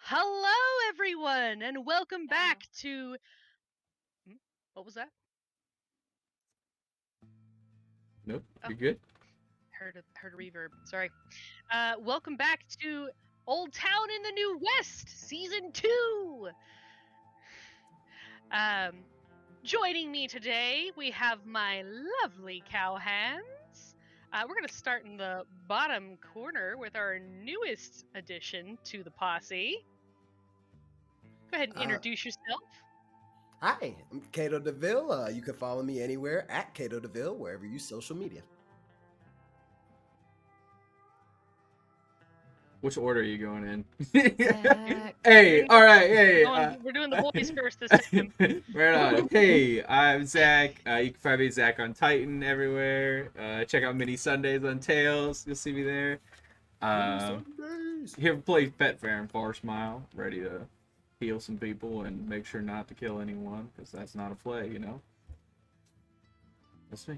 Hello, everyone, and welcome back to. What was that? Nope, Oh. you're good. Heard a reverb. Sorry. Welcome back to Old Town in the New West, Season 2. Joining me today, we have my lovely cowhands. We're going to start in the bottom corner with our newest addition to the posse. Go ahead and introduce yourself. Hi, I'm Cato DeVille. You can follow me anywhere at Cato DeVille, wherever you social media. Which order are you going in? Zach. Hey, all right, hey. We're doing the boys first this time. Right on. Hey, I'm Zach. You can find me Zach on Titan everywhere. Check out Mini Sundays on Tails. You'll see me there. Here to play Pet Fair and Forest Mile. Ready to heal some people and make sure not to kill anyone, because that's not a play, you know? That's me.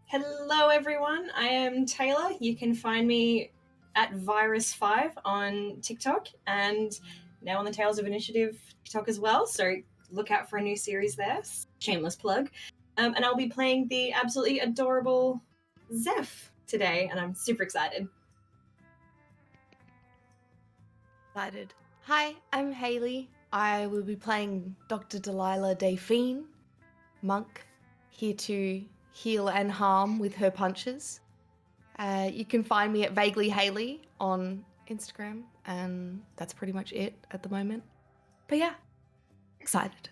Hello, everyone. I am Taylor. You can find me at Virus5 on TikTok and now on the Tales of Initiative TikTok as well. So look out for a new series there. Shameless plug. And I'll be playing the absolutely adorable Zeph today, and I'm super excited. Excited. Hi, I'm Hayley. I will be playing Dr. Delilah Dayphine, monk, here to heal and harm with her punches. You can find me at Vaguely Hayley on Instagram, and that's pretty much it at the moment. But yeah, excited.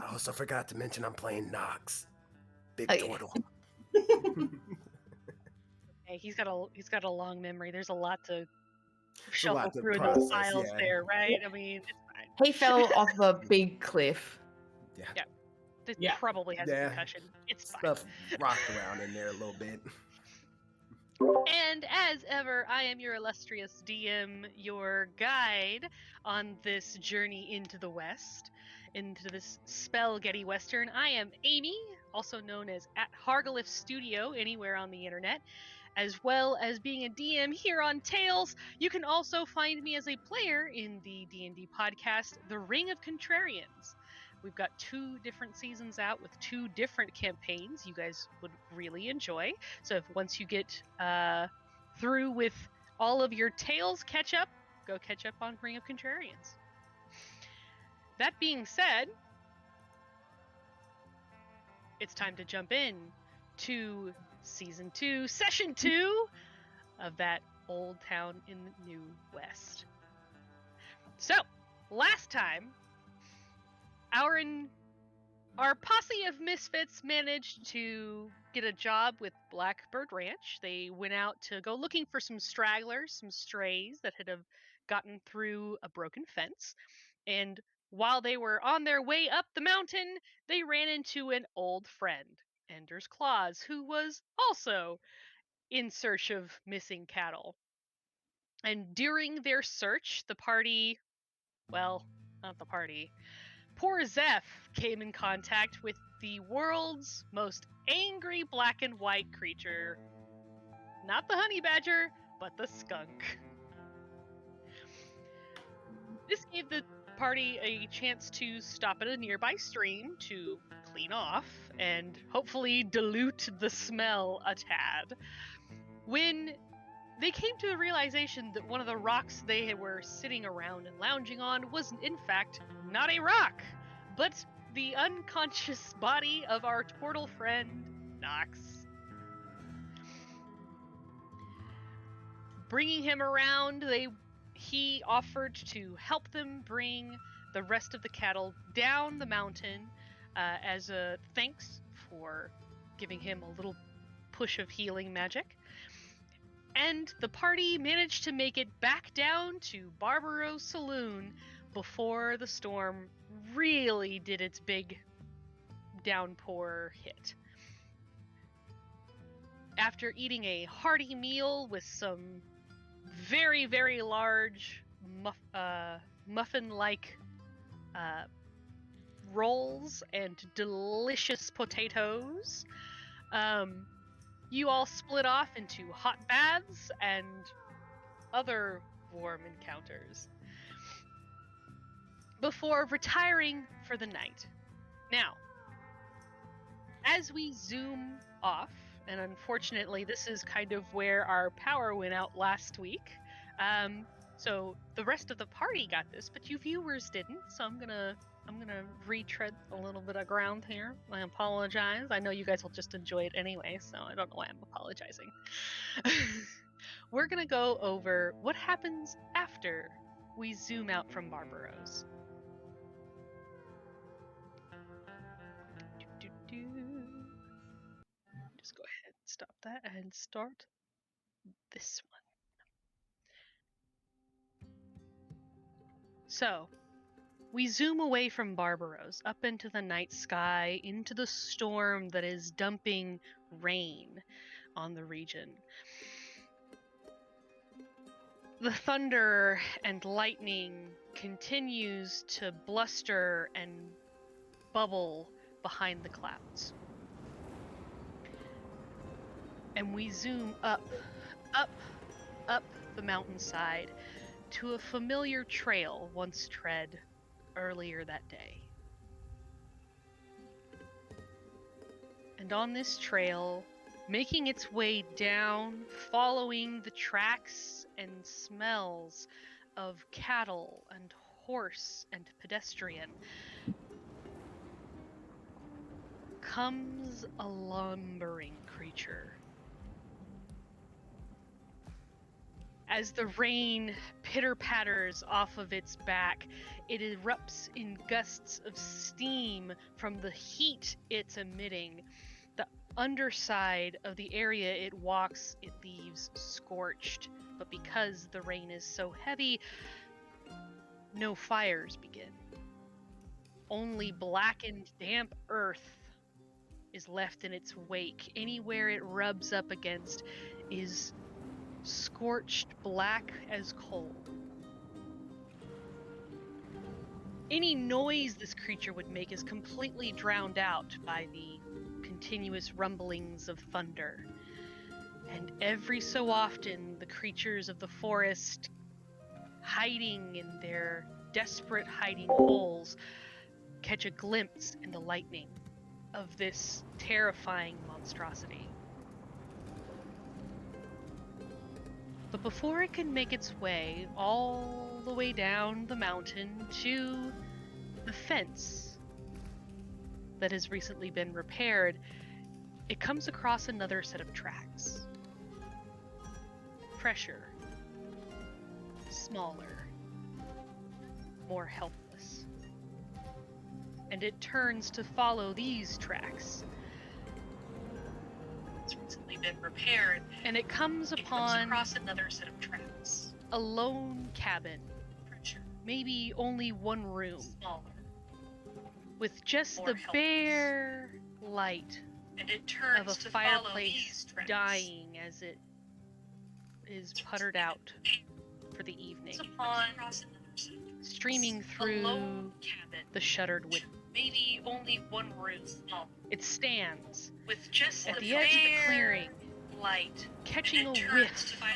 I also forgot to mention I'm playing Nox, big Oh, yeah. turtle. Hey, he's got a long memory. There's a lot to a shuffle lot to through process, those files yeah. there, right? I mean, it's fine. He fell off a big cliff. Yeah. This Yeah. probably has a Yeah. concussion. It's fine. Stuff rocked around in there a little bit. And as ever, I am your illustrious DM, your guide on this journey into the West, into this spell-getty Western. I am Amy, also known as at Hargaliff Studio anywhere on the internet, as well as being a DM here on Tales. You can also find me as a player in the D&D podcast, The Ring of Contrarians. We've got 2 different seasons out with 2 different campaigns you guys would really enjoy. So once you get through with all of your Tales catch-up, go catch up on Ring of Contrarians. That being said, it's time to jump in to Season 2, Session 2 of that Old Town in the New West. So, last time, our posse of misfits managed to get a job with Blackbird Ranch. They went out to go looking for some stragglers, some strays that had gotten through a broken fence. And While they were on their way up the mountain, they ran into an old friend, Ender's Claws, who was also in search of missing cattle. And during their search, the party, well, not the party, poor Zeph came in contact with the world's most angry black and white creature. Not the honey badger, but the skunk. This gave the party a chance to stop at a nearby stream to clean off and hopefully dilute the smell a tad. When they came to the realization that one of the rocks they were sitting around and lounging on was in fact not a rock, but the unconscious body of our turtle friend, Nox. Bringing him around, he offered to help them bring the rest of the cattle down the mountain as a thanks for giving him a little push of healing magic. And the party managed to make it back down to Barbaro's saloon before the storm really did its big downpour hit. After eating a hearty meal with some very, very large muffin-like rolls and delicious potatoes, you all split off into hot baths and other warm encounters before retiring for the night. Now, as we zoom off, and unfortunately this is kind of where our power went out last week, so the rest of the party got this, but you viewers didn't, so I'm gonna retread a little bit of ground here. I apologize. I know you guys will just enjoy it anyway, so I don't know why I'm apologizing. We're gonna go over what happens after we zoom out from Barbaros. Just go ahead and stop that and start this one. So, we zoom away from Barbaros, up into the night sky, into the storm that is dumping rain on the region. The thunder and lightning continues to bluster and bubble behind the clouds. And we zoom up the mountainside to a familiar trail once tread earlier that day. And on this trail, making its way down, following the tracks and smells of cattle and horse and pedestrian, comes a lumbering creature. As the rain pitter-patters off of its back, it erupts in gusts of steam from the heat it's emitting. The underside of the area it walks, it leaves scorched. But because the rain is so heavy, no fires begin. Only blackened, damp earth is left in its wake. Anywhere it rubs up against is scorched black as coal. Any noise this creature would make is completely drowned out by the continuous rumblings of thunder. And every so often, the creatures of the forest, hiding in their desperate hiding holes, catch a glimpse in the lightning of this terrifying monstrosity. But before it can make its way all the way down the mountain to the fence that has recently been repaired, it comes across another set of tracks. Fresher, smaller, more helpless. And it turns to follow these tracks. It's recently been repaired, and it comes across another set of tracks. A lone cabin, maybe only one room, smaller, with just more the helpless. bare light and it turns of a to follow fireplace these tracks. dying as it is puttered out for the evening, Once upon streaming a through lone cabin, the shuttered window. maybe only one room, small, It stands with just at the the edge of the bare clearing, light, catching a and it turns whiff to follow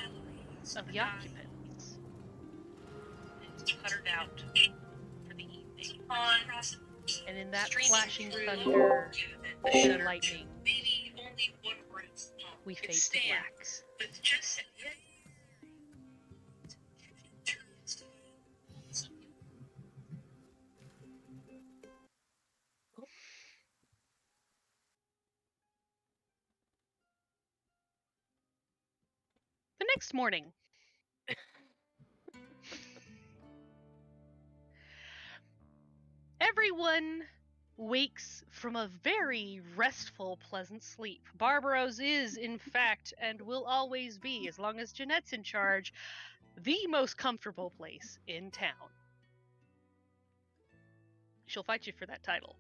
these of the tracks. occupants. It's puttered out for the evening. And in that Streaming flashing through thunder the and shuttered lightning, maybe only one room, small, we it fade to stands black. with just The next morning, everyone wakes from a very restful, pleasant sleep. Barbaros is, in fact, and will always be, as long as Jeanette's in charge, the most comfortable place in town. She'll fight you for that title.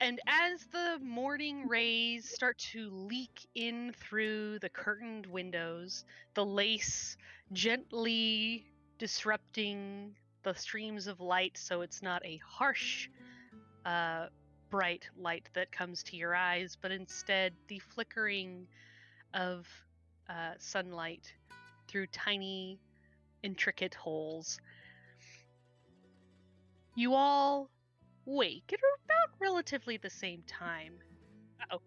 And as the morning rays start to leak in through the curtained windows, the lace gently disrupting the streams of light so it's not a harsh, bright light that comes to your eyes, but instead the flickering of sunlight through tiny, intricate holes. You all wake at about relatively the same time. Uh-oh.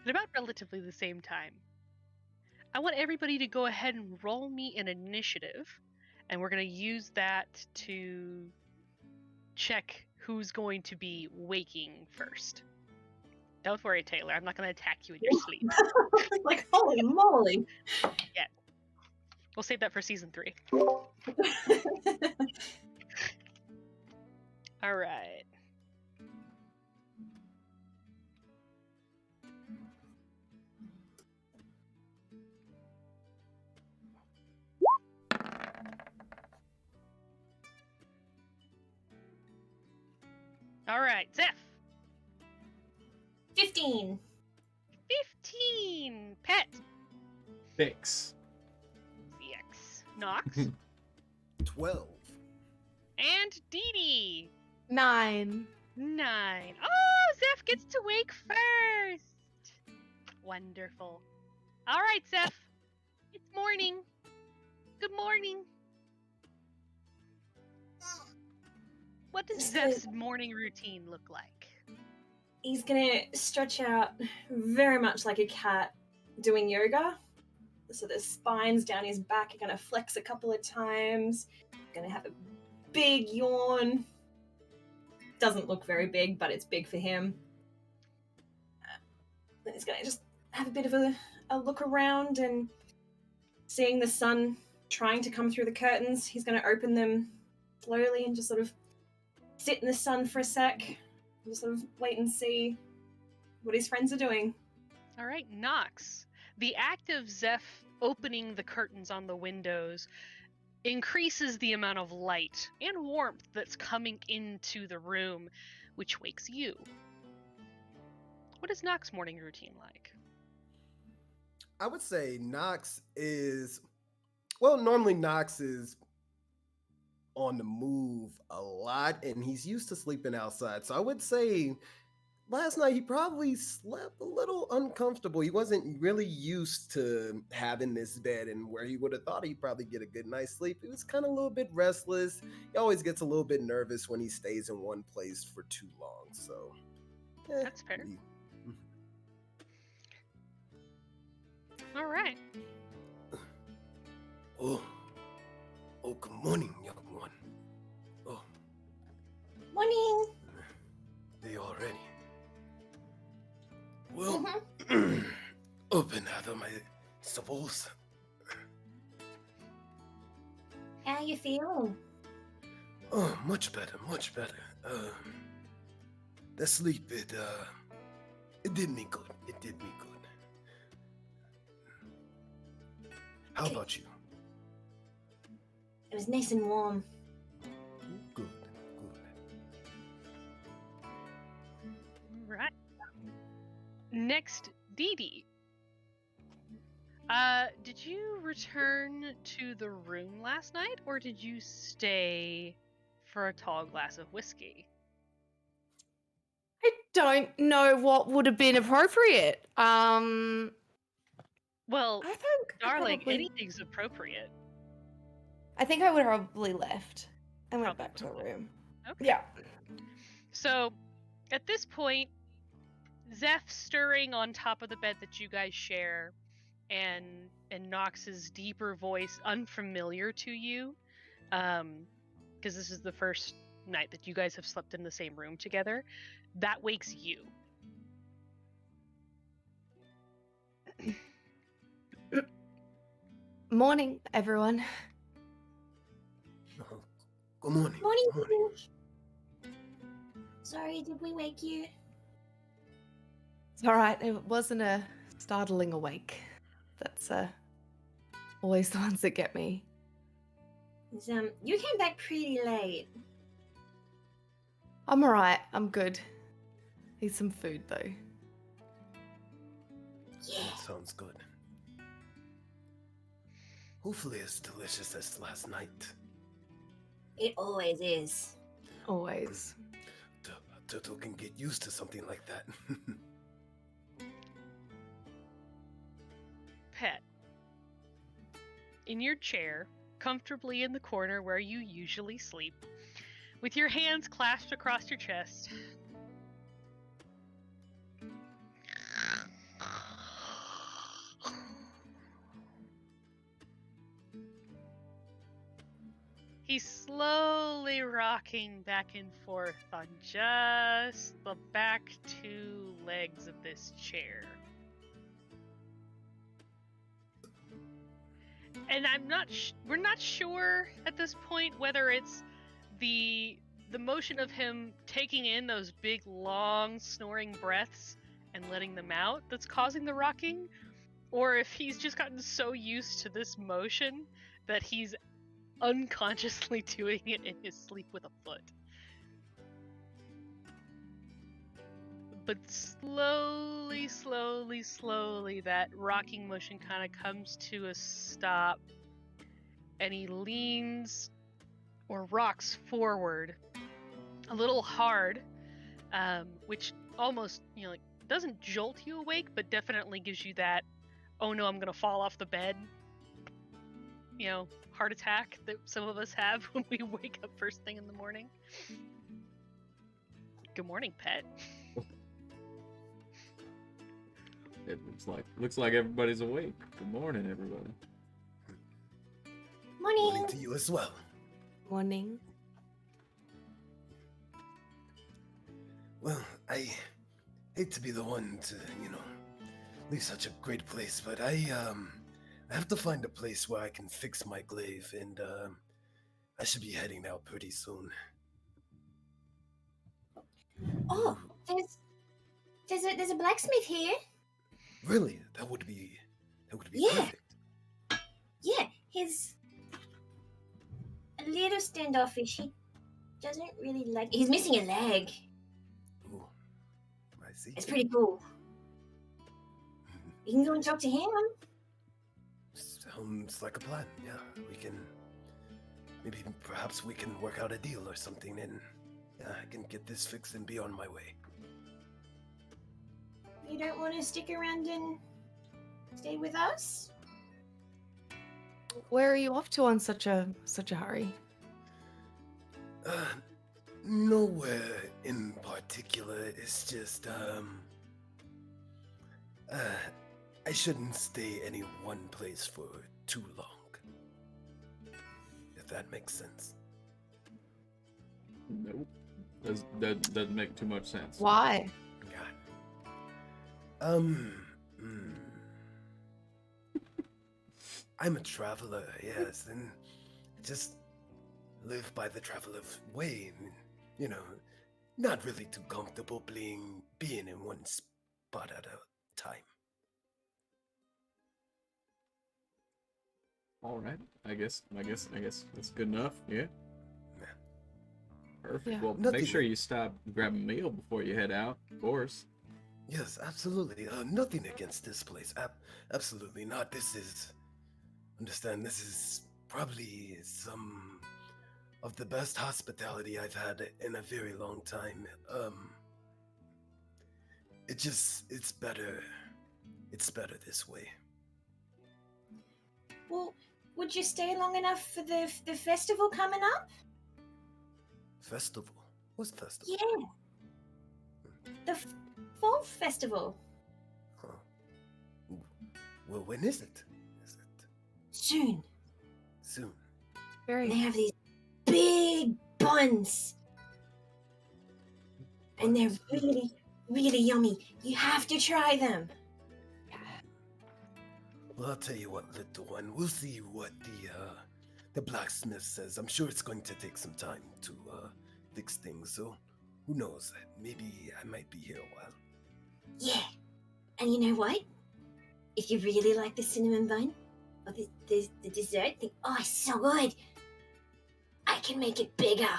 At about relatively the same time. I want everybody to go ahead and roll me an initiative, and we're going to use that to check who's going to be waking first. Don't worry, Taylor. I'm not going to attack you in your sleep. Like, holy moly. We'll save that for season 3. All right. All right, Zeph. 15. 15. Pet. 6. CX. Nox. 12. And Dee Dee. 9. 9. Oh, Zeph gets to wake first. Wonderful. All right, Zeph. It's morning. Good morning. What does Zeph's morning routine look like? He's gonna stretch out very much like a cat doing yoga. So the spines down his back are gonna flex a couple of times. Gonna have a big yawn. Doesn't look very big, but it's big for him. Then he's gonna just have a bit of a look around, and seeing the sun trying to come through the curtains, he's gonna open them slowly and just sort of sit in the sun for a sec. Just sort of wait and see what his friends are doing. All right, Nox. The act of Zeph opening the curtains on the windows increases the amount of light and warmth that's coming into the room, which wakes you. What is Nox's morning routine like? I would say Nox is, well, normally Nox is on the move a lot, and he's used to sleeping outside. So I would say last night he probably slept a little uncomfortable. He wasn't really used to having this bed, and where he would have thought he'd probably get a good night's sleep, he was kind of a little bit restless. He always gets a little bit nervous when he stays in one place for too long. So That's fair. All right. Oh, good morning, young one. Oh, Morning. they all ready? Well, open Adam, I suppose. How you feeling? Oh, much better, much better. The sleep, it did me good. It did me good. How about you? It was nice and warm. Good. Right. Next, Dee Dee. Did you return to the room last night, or did you stay for a tall glass of whiskey? I don't know what would have been appropriate. Well, I think darling, probably, anything's appropriate. I think I would have probably left and went Probably back to the room. Okay. Yeah. So, at this point, Zeph stirring on top of the bed that you guys share, and Nox's deeper voice unfamiliar to you, because this is the first night that you guys have slept in the same room together, that wakes you. Morning, everyone. Oh, good morning. Morning. Good morning. Sorry, did we wake you? It's all right. It wasn't a startling awake. That's always the ones that get me. You came back pretty late. I'm all right. I'm good. Need some food though. Yeah. That sounds good. Hopefully as delicious as last night. It always is. Always. Turtle can get used to something like that. Pet. In your chair, comfortably in the corner where you usually sleep, with your hands clasped across your chest. He's slowly rocking back and forth on just the back two legs of this chair. And we're not sure at this point whether it's the motion of him taking in those big long snoring breaths and letting them out that's causing the rocking, or if he's just gotten so used to this motion that he's unconsciously doing it in his sleep with a foot. But slowly, that rocking motion kind of comes to a stop, and he leans or rocks forward a little hard, which almost, like, doesn't jolt you awake, but definitely gives you that, oh no, I'm gonna fall off the bed, heart attack that some of us have when we wake up first thing in the morning. Good morning, pet. It looks like everybody's awake. Good morning, everybody. Morning to you as well. Morning. Well, I hate to be the one to, leave such a great place, but I have to find a place where I can fix my glaive, and I should be heading out pretty soon. Oh, there's a blacksmith here. Really? That would be Yeah. perfect. Yeah, he's a little standoffish. He doesn't really like. He's missing a leg. Ooh, I see. It's pretty cool. You can go and talk to him. Sounds like a plan. Yeah, perhaps we can work out a deal or something, and I can get this fixed and be on my way. You don't want to stick around and stay with us? Where are you off to on such a hurry? Nowhere in particular. It's just I shouldn't stay any one place for too long. If that makes sense. Nope. That doesn't make too much sense. Why? I'm a traveler, yes, and just live by the traveler's way. Not really too comfortable being in one spot at a time. All right. I guess that's good enough. Yeah. Yeah. Perfect. Yeah. Well, Nothing make sure you stop, grab a meal before you head out. Of course. Yes, absolutely. Nothing against this place. Absolutely not. Understand, this is probably some of the best hospitality I've had in a very long time. It's better. It's better this way. Well, would you stay long enough for the festival coming up? Festival? What's festival? Yeah, the fall festival. Huh. Well, when is it? Is it Soon. soon? Very. They have these big buns, and they're really, really yummy. You have to try them. Well, I'll tell you what, little one. We'll see what the blacksmith says. I'm sure it's going to take some time to fix things. So, who knows? Maybe I might be here a while. Yeah, and you know what? If you really like the cinnamon bun or the dessert, think, oh, it's so good. I can make it bigger.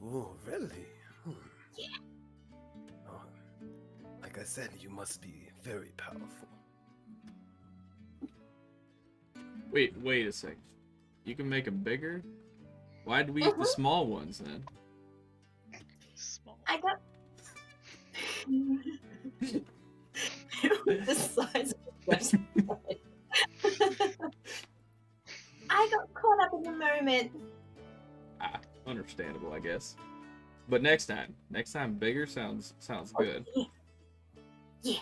Oh, really? Yeah. Oh, like I said, you must be very powerful. Wait a sec. You can make them bigger? Why do we eat the small ones then? Small. I got the size of the website. I got caught up in the moment. Ah, understandable, I guess. But next time bigger sounds good. Yeah.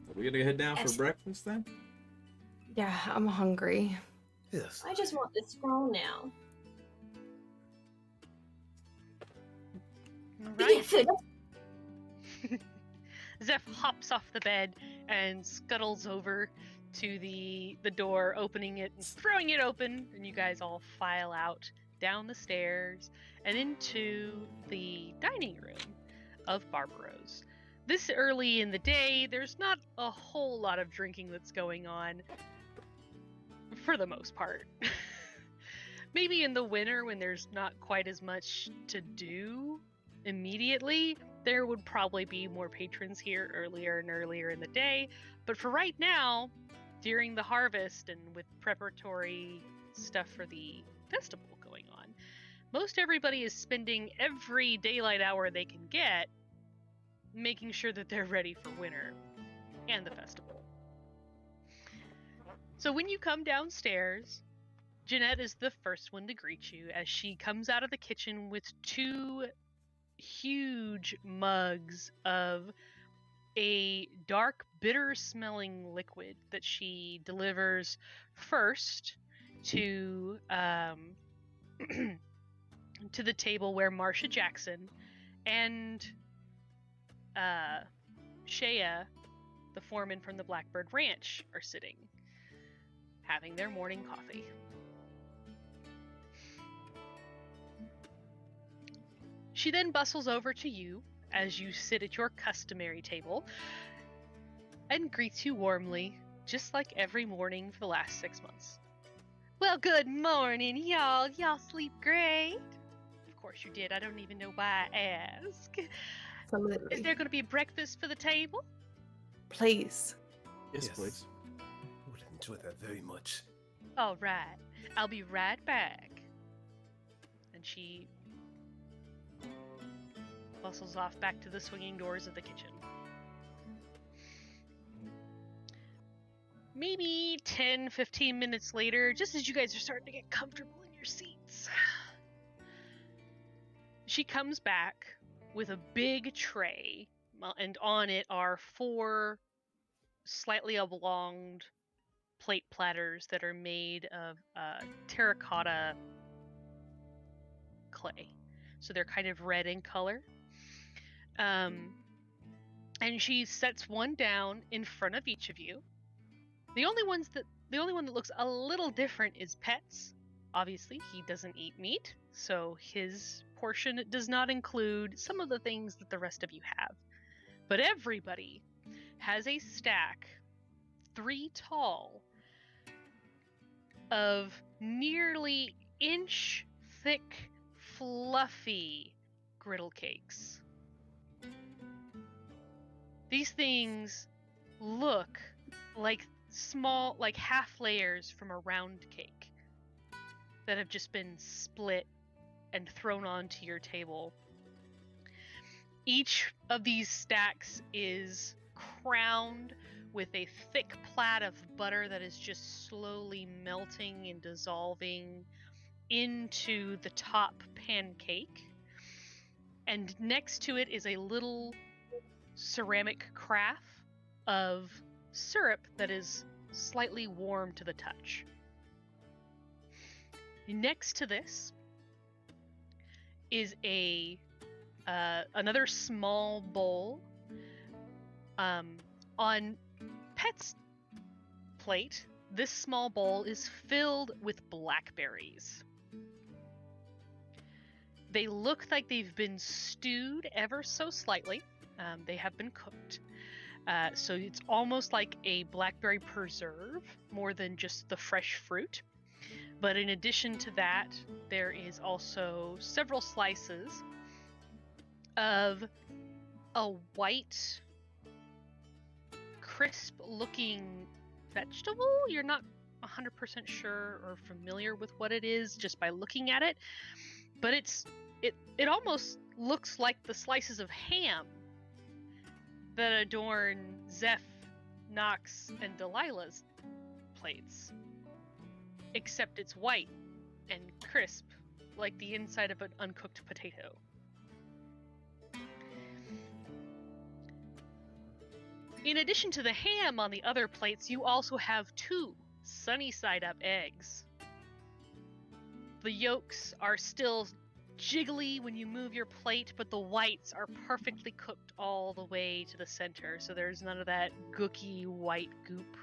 Are we gonna head down for Absolutely. breakfast then? Yeah, I'm hungry. Yes. I just want the scroll now. All But yeah, right. food. Zeph hops off the bed and scuttles over to the door, opening it and throwing it open, and you guys all file out down the stairs and into the dining room of Barbaros. This early in the day, there's not a whole lot of drinking that's going on, for the most part. Maybe in the winter, when there's not quite as much to do immediately, there would probably be more patrons here earlier and earlier in the day. But for right now, during the harvest and with preparatory stuff for the festival going on, most everybody is spending every daylight hour they can get making sure that they're ready for winter and the festival. So when you come downstairs, Jeanette is the first one to greet you as she comes out of the kitchen with two huge mugs of a dark, bitter-smelling liquid that she delivers first to to the table where Marcia Jackson and Shea, the foreman from the Blackbird Ranch, are sitting, having their morning coffee. She then bustles over to you as you sit at your customary table and greets you warmly, just like every morning for the last 6 months. Well, good morning, y'all. Y'all sleep great? Of course you did. I don't even know why I ask. Absolutely. Is there going to be breakfast for the table? Please. Yes, please. I would enjoy that very much. All right. I'll be right back. And she bustles off back to the swinging doors of the kitchen. Maybe 10, 15 minutes later, just as you guys are starting to get comfortable in your seats, she comes back with a big tray, and on it are 4 slightly oblonged plate platters that are made of terracotta clay. So they're kind of red in color. And she sets one down in front of each of you. The only one that looks a little different is Pet's. Obviously, he doesn't eat meat, so his portion does not include some of the things that the rest of you have. But everybody has a stack 3 tall of nearly inch thick, fluffy griddle cakes. These things look like small, like half layers from a round cake that have just been split and thrown onto your table. Each of these stacks is crowned with a thick plait of butter that is just slowly melting and dissolving into the top pancake. And next to it is a little ceramic carafe of syrup that is slightly warm to the touch. Next to this is another small bowl. On Pet's plate, this small bowl is filled with blackberries. They look like they've been stewed ever so slightly. They have been cooked. So it's almost like a blackberry preserve more than just the fresh fruit. But in addition to that, there is also several slices of a white, crisp-looking vegetable. You're not 100% sure or familiar with what it is just by looking at it, but it almost looks like the slices of ham that adorn Zeph, Nox, and Delilah's plates. Except it's white and crisp, like the inside of an uncooked potato. In addition to the ham on the other plates, you also have 2 sunny-side-up eggs. The yolks are still jiggly when you move your plate, but the whites are perfectly cooked all the way to the center, so there's none of that gooky white goop.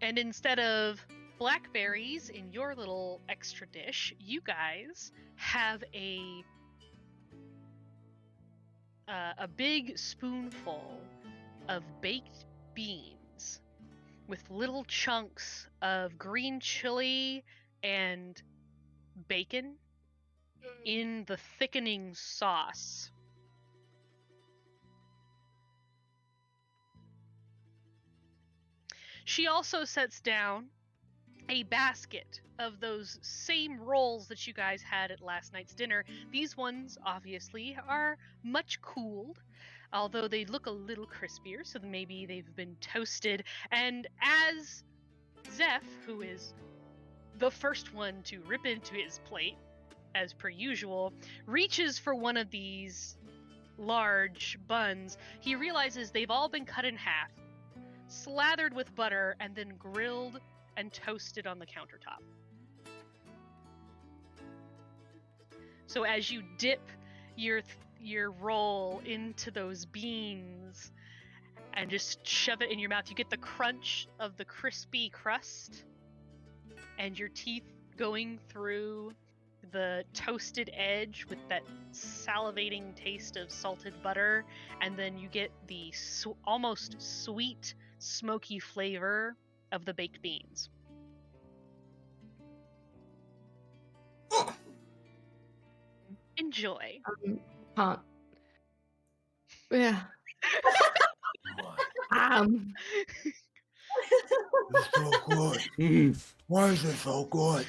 And instead of blackberries in your little extra dish, you guys have a big spoonful of baked beans with little chunks of green chili and bacon in the thickening sauce. She also sets down a basket of those same rolls that you guys had at last night's dinner. These ones, obviously, are much cooled, although they look a little crispier, so maybe they've been toasted. And as Zeph, who is the first one to rip into his plate, as per usual, reaches for one of these large buns, he realizes they've all been cut in half, slathered with butter, and then grilled and toasted on the countertop. So as you dip your roll into those beans and just shove it in your mouth, you get the crunch of the crispy crust and your teeth going through the toasted edge with that salivating taste of salted butter, and then you get the almost sweet, smoky flavor of the baked beans. Enjoy. Can't. Yeah. It's so good. Why is it so good?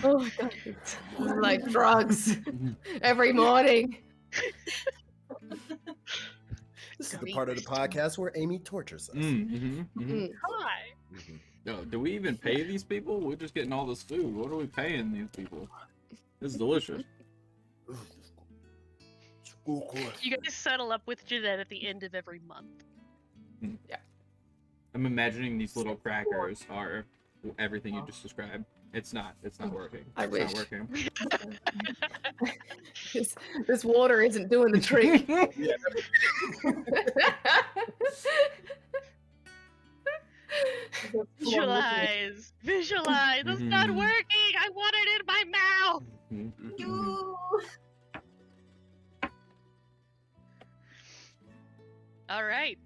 Oh my god, it's like drugs every morning. This is the part of the podcast where Amy tortures us. Hi. No, do we even pay these people? We're just getting all this food. What are we paying these people? This is delicious. You guys settle up with Jeanette at the end of every month. Yeah. I'm imagining these little crackers are everything you just described. It's not working. I It's wish. not working. This water isn't doing the trick. Visualize. It's not working. I want it in my mouth. All right.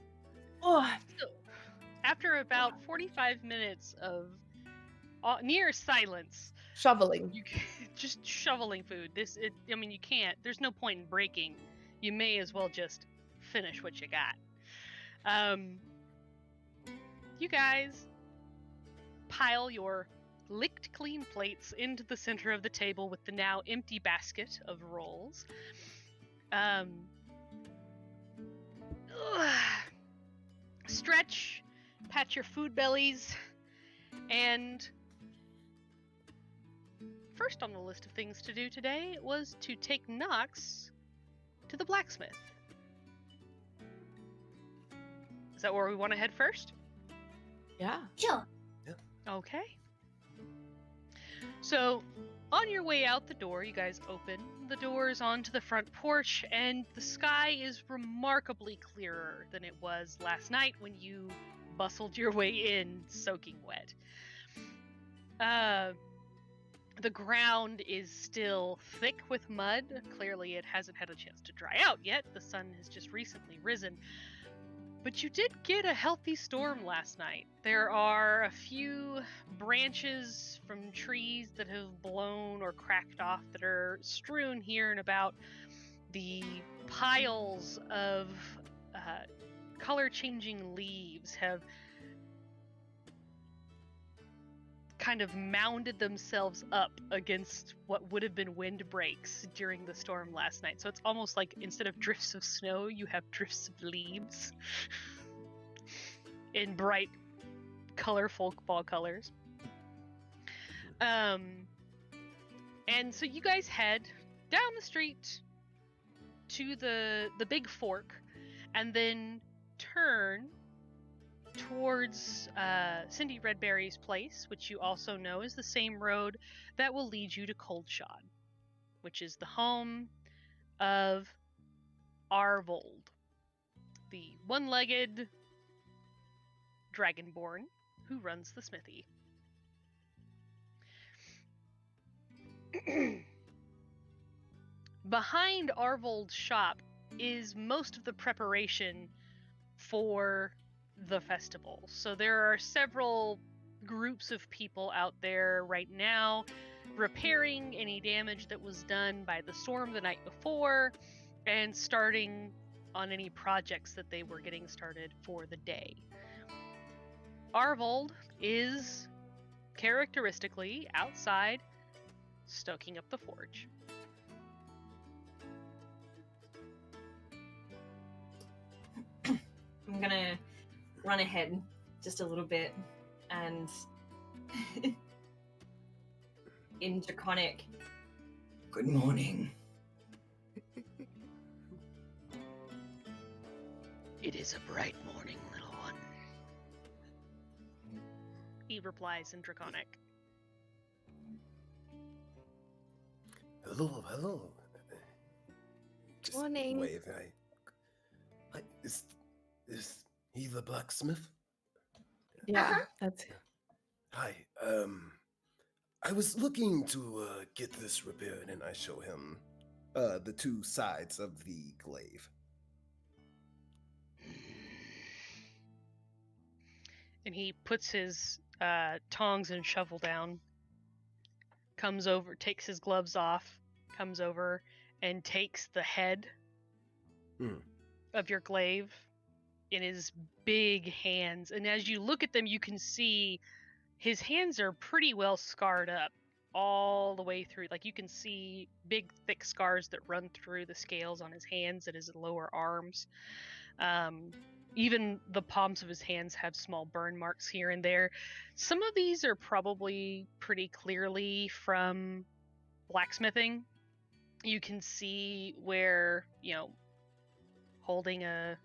Oh, So, after about 45 minutes of near silence, Shoveling. you just shoveling food. I mean, you can't. There's no point in breaking. You may as well just finish what you got. You guys pile your licked clean plates into the center of the table with the now empty basket of rolls. Stretch, pat your food bellies, and first on the list of things to do today was to take Nox to the blacksmith. Is that where we want to head first? Yeah. Sure. Okay. So, on your way out the door, you guys open the doors onto the front porch, and the sky is remarkably clearer than it was last night when you bustled your way in soaking wet. The ground is still thick with mud. Clearly, it hasn't had a chance to dry out yet. The sun has just recently risen. But you did get a healthy storm last night. There are a few branches from trees that have blown or cracked off that are strewn here and about. The piles of color-changing leaves have kind of mounded themselves up against what would have been windbreaks during the storm last night. So it's almost like instead of drifts of snow, you have drifts of leaves in bright, colorful fall colors. And so you guys head down the street to the big fork and then turn towards Cindy Redberry's place, which you also know is the same road that will lead you to Coldshot, which is the home of Arvold, the one-legged dragonborn who runs the smithy. Behind Arvold's shop is most of the preparation for the festival. So there are several groups of people out there right now repairing any damage that was done by the storm the night before and starting on any projects that they were getting started for the day. Arvold is characteristically outside stoking up the forge. I'm gonna run ahead just a little bit and in Draconic, good morning. It is a bright morning, little one. He replies in Draconic. Hello. Just Morning. wave. Is he the blacksmith? Yeah, that's Hi. I was looking to get this repaired, and I show him the two sides of the glaive. And he puts his tongs and shovel down, comes over, takes his gloves off, comes over, and takes the head of your glaive in his big hands. And as you look at them, you can see his hands are pretty well scarred up all the way through. Like, you can see big, thick scars that run through the scales on his hands and his lower arms. Even the palms of his hands have small burn marks here and there. Some of these are probably pretty clearly from blacksmithing. You can see where, holding a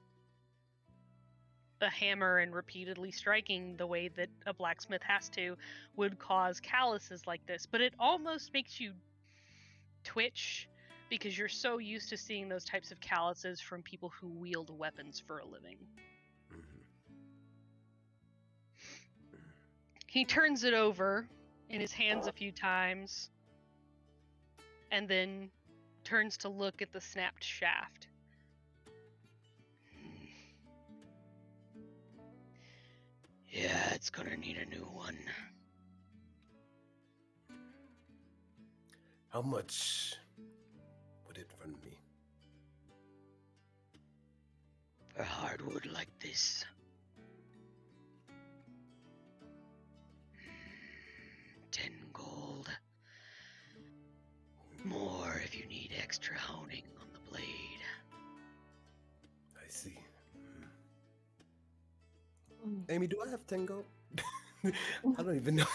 hammer and repeatedly striking the way that a blacksmith has to would cause calluses like this. But it almost makes you twitch because you're so used to seeing those types of calluses from people who wield weapons for a living. He turns it over in his hands a few times and then turns to look at the snapped shaft. Yeah, it's gonna need a new one. How much would it run me? For hardwood like this. 10 gold. More if you need extra honing on the blade. I see. Amy, do I have 10 gold? I don't even know.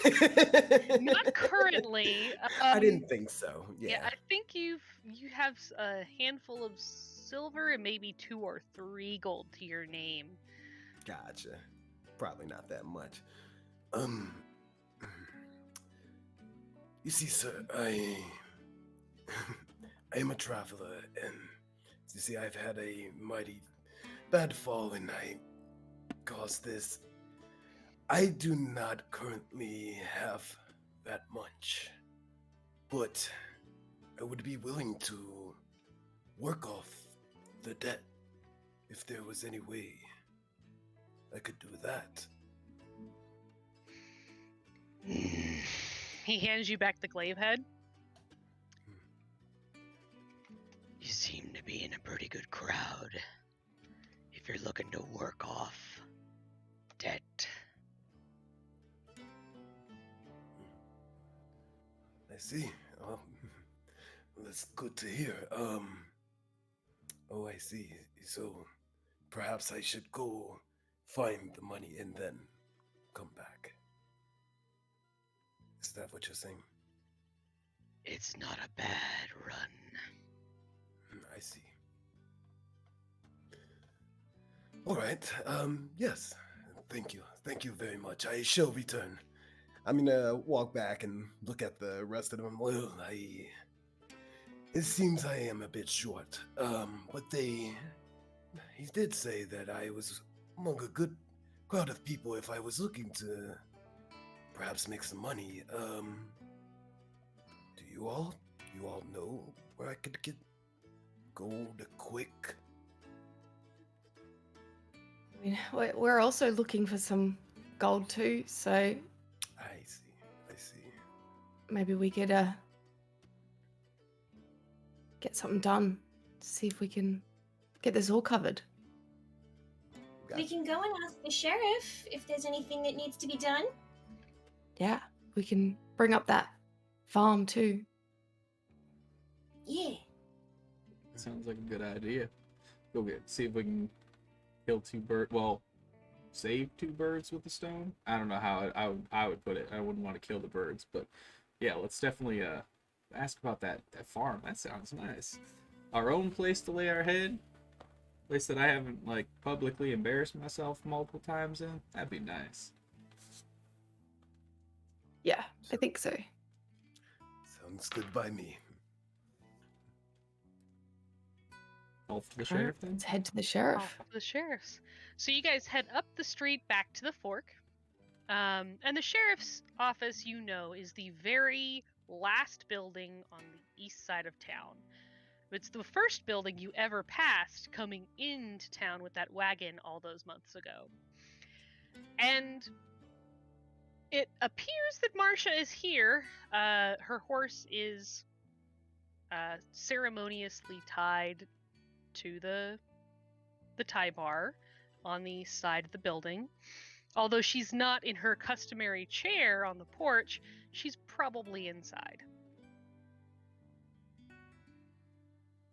Not currently. I didn't think so. Yeah, Yeah. I think you have a handful of silver and maybe 2 or 3 gold to your name. Gotcha. Probably not that much. You see, sir, I am a traveler, and you see, I've had a mighty bad fall, and I caused this. I do not currently have that much, but I would be willing to work off the debt if there was any way I could do that. He hands you back the glaive head. You seem to be in a pretty good crowd. If you're looking to work off debt. I see. Well, that's good to hear. Oh, I see. So perhaps I should go find the money and then come back. Is that what you're saying? It's not a bad run. I see. All right. Yes. Thank you. Thank you very much. I shall return. I'm gonna walk back and look at the rest of them. Well, it seems I am a bit short. But he did say that I was among a good crowd of people if I was looking to perhaps make some money. Do you all know where I could get gold quick? I mean, we're also looking for some gold too, so I see. maybe we could get something done. See if we can get this all covered. We can go and ask the sheriff if there's anything that needs to be done. Yeah, we can bring up that farm too. Yeah. Sounds like a good idea. See if we can kill 2 birds. Well, save 2 birds with a stone. I don't know how I would put it. I wouldn't want to kill the birds, but yeah, let's definitely ask about that farm. That sounds nice. Our own place to lay our head. Place that I haven't like publicly embarrassed myself multiple times in. That'd be nice. Yeah, I think so. Sounds good by me. Off to the Alright, sheriff then. let's head to the sheriff. Off to the sheriff's. So you guys head up the street back to the fork. And the sheriff's office, is the very last building on the east side of town. It's the first building you ever passed coming into town with that wagon all those months ago. And it appears that Marcia is here. Her horse is ceremoniously tied to the tie bar on the side of the building. Although she's not in her customary chair on the porch, she's probably inside.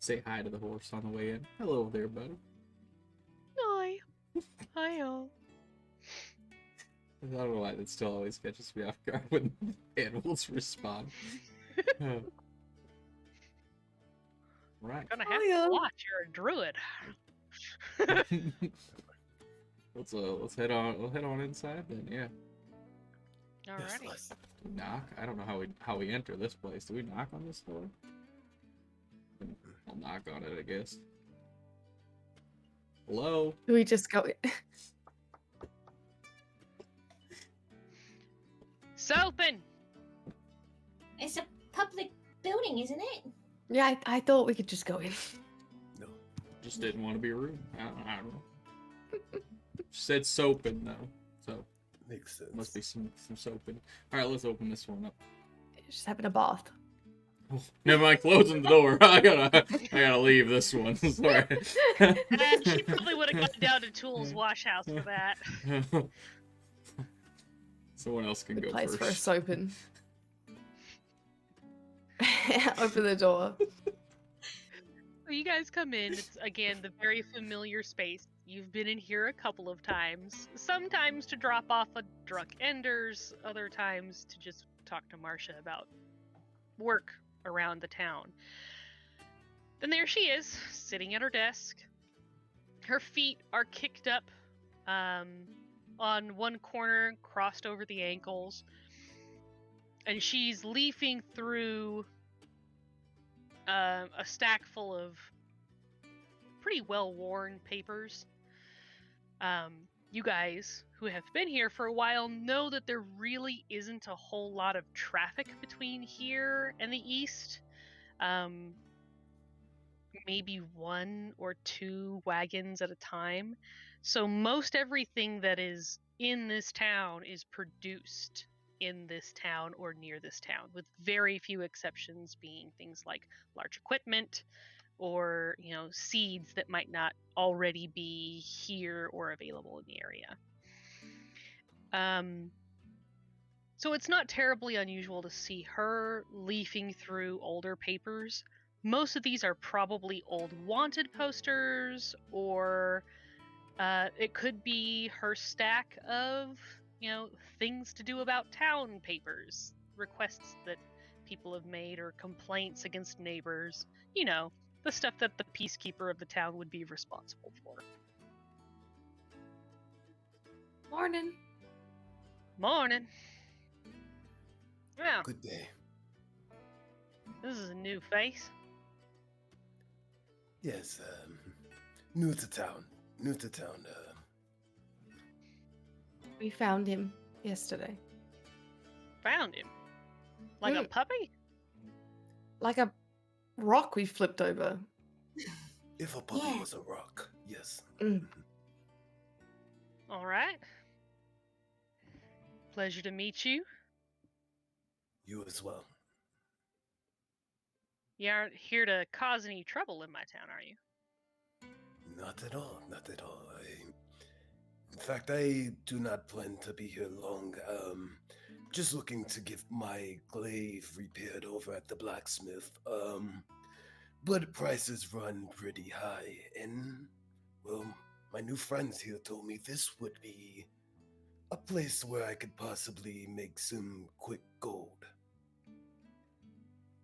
Say hi to the horse on the way in. Hello there, buddy. Hi. Hi, all. I don't know why that still always catches me off guard when animals respond. Right. Gonna have Hiya. to watch. You're a druid. Let's head on. We'll head on inside then. Yeah. Yes, Alrighty. Les. Do we knock. I don't know how we enter this place. Do we knock on this door? I'll knock on it, I guess. Hello. Do we just go? It's open. It's a public building, isn't it? Yeah, I thought we could just go in. No. Just didn't want to be rude. I don't know. She said soap in though. So Makes sense. Must be some soap in it. Alright, let's open this one up. Just having a bath. Oh, never mind, closing the door. I gotta leave this one. Sorry. She probably would have gone down to Tool's wash house for that. Someone else can Good go place first. for a soap in. Open the door. So you guys come in. It's again the very familiar space. You've been in here a couple of times. Sometimes to drop off a drunk Enders, other times to just talk to Marcia about work around the town. Then there she is, sitting at her desk. Her feet are kicked up on one corner, crossed over the ankles. And she's leafing through a stack full of pretty well-worn papers. You guys who have been here for a while know that there really isn't a whole lot of traffic between here and the east. Maybe 1 or 2 wagons at a time. So most everything that is in this town is produced in this town or near this town, with very few exceptions being things like large equipment or, seeds that might not already be here or available in the area. So it's not terribly unusual to see her leafing through older papers. Most of these are probably old wanted posters, or it could be her stack of, things to do about town papers, requests that people have made, or complaints against neighbors. The stuff that the peacekeeper of the town would be responsible for. Morning. Morning. Well, Good day. this is a new face. Yes, new to town. We found him yesterday. Found him. Like a puppy? Like a rock we flipped over. If a puppy was a rock, yes. All right. Pleasure to meet you. You as well. You aren't here to cause any trouble in my town, are you? Not at all. In fact, I do not plan to be here long. Just looking to get my glaive repaired over at the blacksmith. But prices run pretty high, and, well, my new friends here told me this would be a place where I could possibly make some quick gold.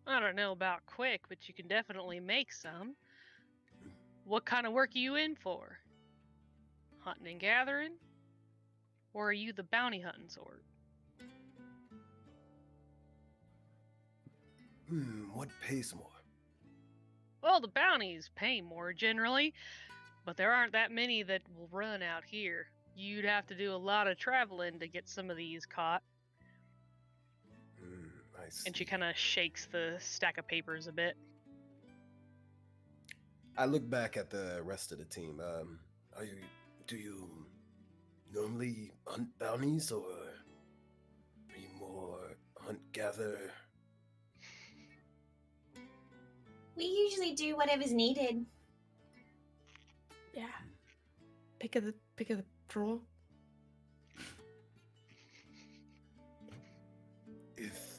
I don't know about quick, but you can definitely make some. What kind of work are you in for? Hunting and gathering? Or are you the bounty hunting sort? What pays more? Well, the bounties pay more generally, but there aren't that many that will run out here. You'd have to do a lot of traveling to get some of these caught. I see. And she kind of shakes the stack of papers a bit. I look back at the rest of the team. Do you normally hunt bounties, or are you more hunt-gather? We usually do whatever's needed. Yeah. Pick of the drawer. If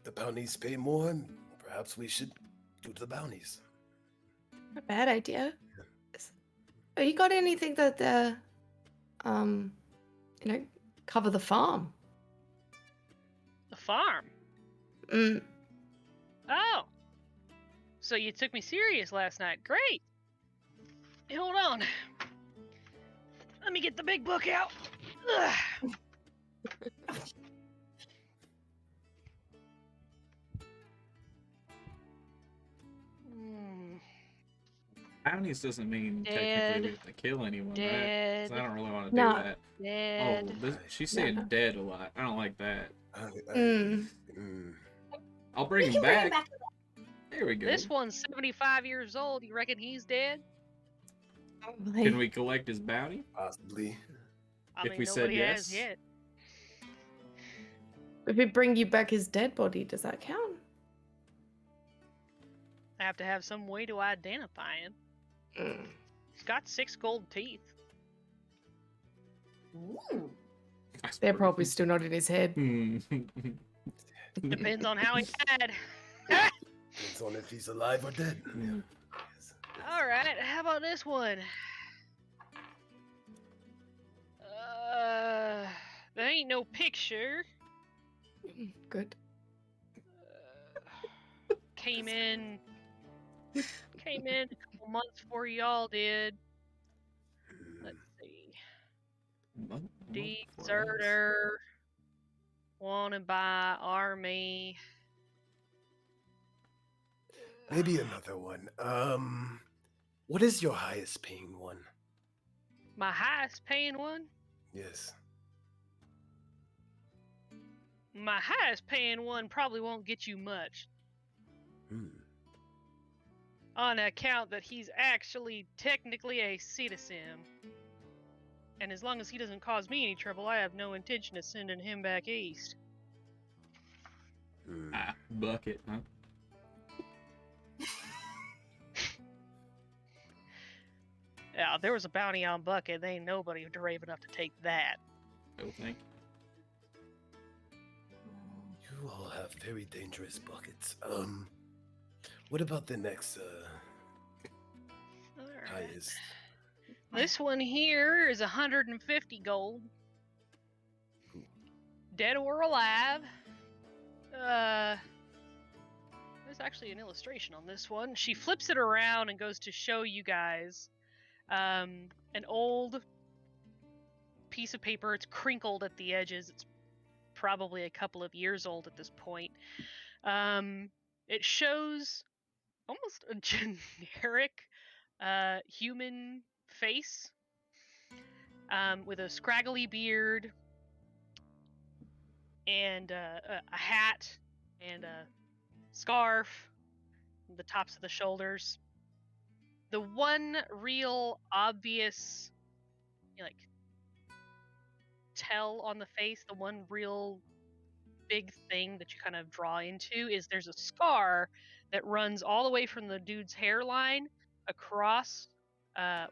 the bounties pay more, perhaps we should do the bounties. Not a bad idea. Have you got anything that cover the farm? The farm? Oh! So you took me serious last night. Great! Hey, hold on. Let me get the big book out. Ugh. Bounties doesn't mean technically we have to kill anyone, right? 'Cause I don't really want to do No. that. Dead. Oh, she's saying No. dead a lot. I don't like that. I'll We bring can him bring him back. back. There we go. This one's 75 years old. You reckon he's dead? Can we collect his bounty? Possibly. I If mean, we said nobody has yes? yet. If we bring you back his dead body, does that count? I have to have some way to identify him. Mm. He's got 6 gold teeth. Ooh. They're probably still not in his head. Depends on how he died. Depends on if he's alive or dead. Mm. Alright, how about this one? There ain't no picture. Good. Came in a couple months before y'all did. Let's see. Deserter. Wanted by army. Maybe another one. What is your highest paying one? My highest paying one? Yes. My highest paying one probably won't get you much. On account that he's actually technically a citizen. And as long as he doesn't cause me any trouble, I have no intention of sending him back east. Bucket, huh? Yeah, if there was a bounty on Bucket, there ain't nobody brave enough to take that. No, thank you. You all have very dangerous buckets. What about the next Alright. highest? This one here is 150 gold. Dead or alive. There's actually an illustration on this one. She flips it around and goes to show you guys an old piece of paper. It's crinkled at the edges. It's probably a couple of years old at this point. It shows almost a generic human face with a scraggly beard and a hat and a scarf, the tops of the shoulders. The one real obvious, tell on the face, the one real big thing that you kind of draw into is there's a scar that runs all the way from the dude's hairline across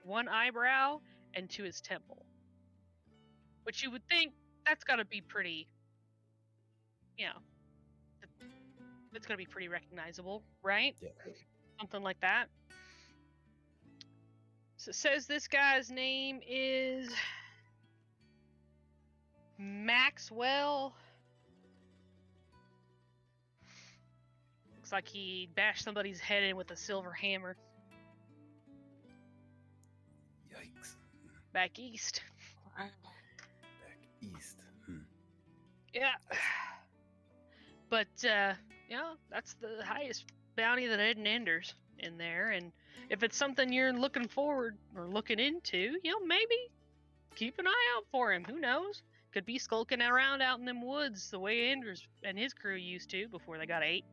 one eyebrow and to his temple. Which you would think that's got to be pretty, that's going to be pretty recognizable, right? Yeah. Something like that. So it says this guy's name is Maxwell. Looks like he bashed somebody's head in with a silver hammer. Yikes. Back east. Back east. Yeah. But, that's the highest bounty that Ed and Ender's in there. And if it's something you're looking forward or looking into, maybe keep an eye out for him. Who knows? Could be skulking around out in them woods the way Anders and his crew used to before they got ate.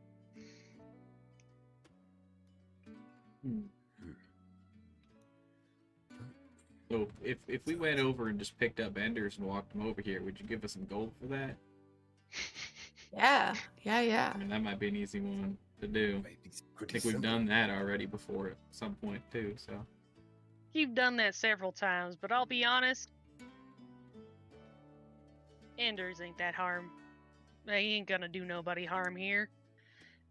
So if we went over and just picked up Enders and walked them over here, would you give us some gold for that? Yeah. I mean, that might be an easy one to do. I think we've done that already before at some point too, so. You've done that several times, but I'll be honest, Anders ain't that harm. He ain't gonna do nobody harm here.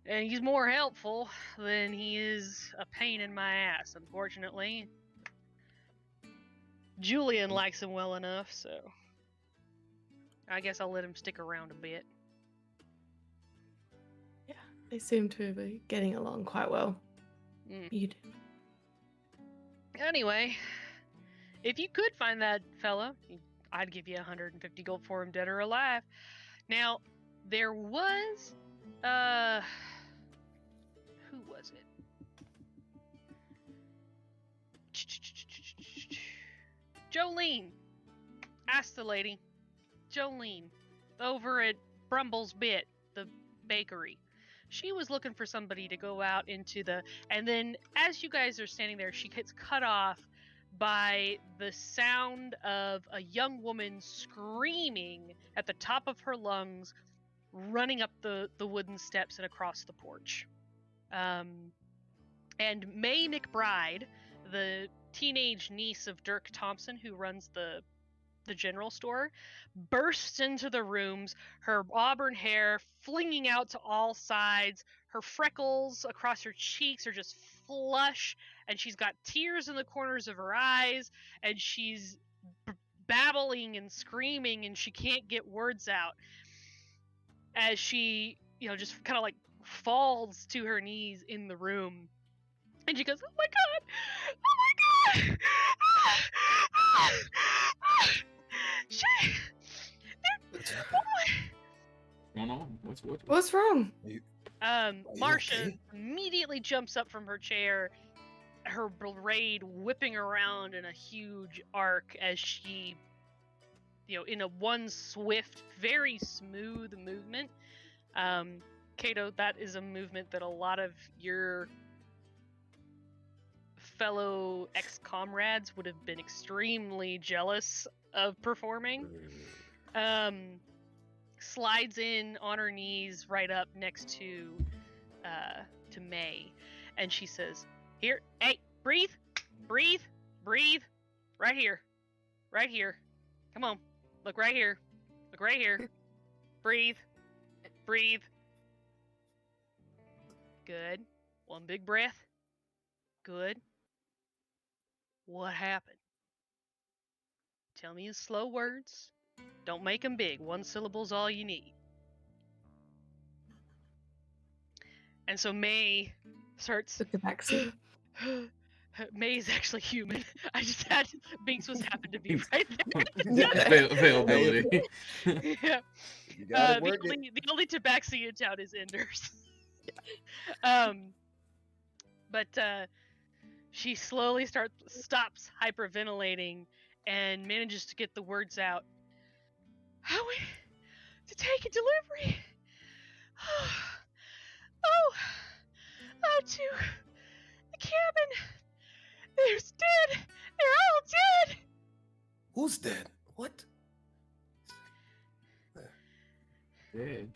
And he's more helpful than he is a pain in my ass, unfortunately. Julian likes him well enough, so I guess I'll let him stick around a bit. Yeah, they seem to be getting along quite well. You do. Anyway, if you could find that fella, I'd give you 150 gold for him, dead or alive. Now, there was, who was it? Jolene. Ask the lady. Jolene, over at Brumble's Bit, the bakery. She was looking for somebody to go out into the... And then, as you guys are standing there, she gets cut off by the sound of a young woman screaming at the top of her lungs, running up the wooden steps and across the porch. And Mae McBride, the teenage niece of Dirk Thompson, who runs the general store, bursts into the rooms, her auburn hair flinging out to all sides, her freckles across her cheeks are just flush, and she's got tears in the corners of her eyes, and she's babbling and screaming, and she can't get words out as she, just kind of like falls to her knees in the room. And she goes, "Oh my god! Oh my god! Shit! What's going on? What's wrong? Marcia okay? immediately jumps up from her chair, her braid whipping around in a huge arc as she, in a one swift, very smooth movement. Kato, that is a movement that a lot of your fellow ex-comrades would have been extremely jealous of performing. Slides in on her knees right up next to Mae, and she says, "Here, hey, breathe, right here, come on, look right here, breathe, good, one big breath, good. What happened? Tell me in slow words. Don't make them big. One syllable's all you need." And so Mae starts. Look at backseat. Mae's actually human. I just had Binks was happened to be right there. Availability. Yeah. You gotta work it. The only tabaxi in town is Enders. But she slowly stops hyperventilating and manages to get the words out. "How we to take a delivery? Oh, to the cabin. There's dead. They're all dead." Who's dead? What? Dead.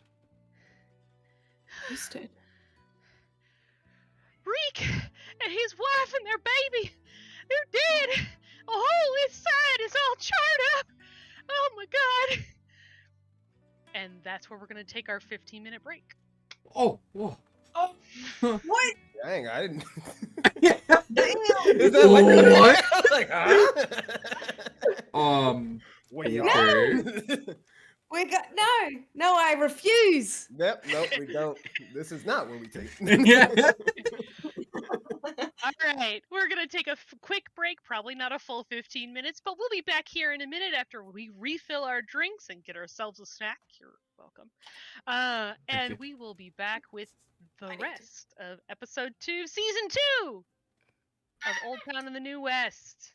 Who's dead? Reek and his wife and their baby. They're dead. The whole inside is all charred up. Oh my god. And that's where we're going to take our 15-minute break. Oh, whoa. Oh, what? Dang, I didn't. Damn. Is that like What? I was like, huh? Wait, okay. We got no. I refuse. Nope, we don't. This is not what we take. Yeah. All right, we're going to take a quick break, probably not a full 15 minutes, but we'll be back here in a minute after we refill our drinks and get ourselves a snack. You're welcome. And we will be back with the rest of episode 2, season 2 of Old Town in the New West.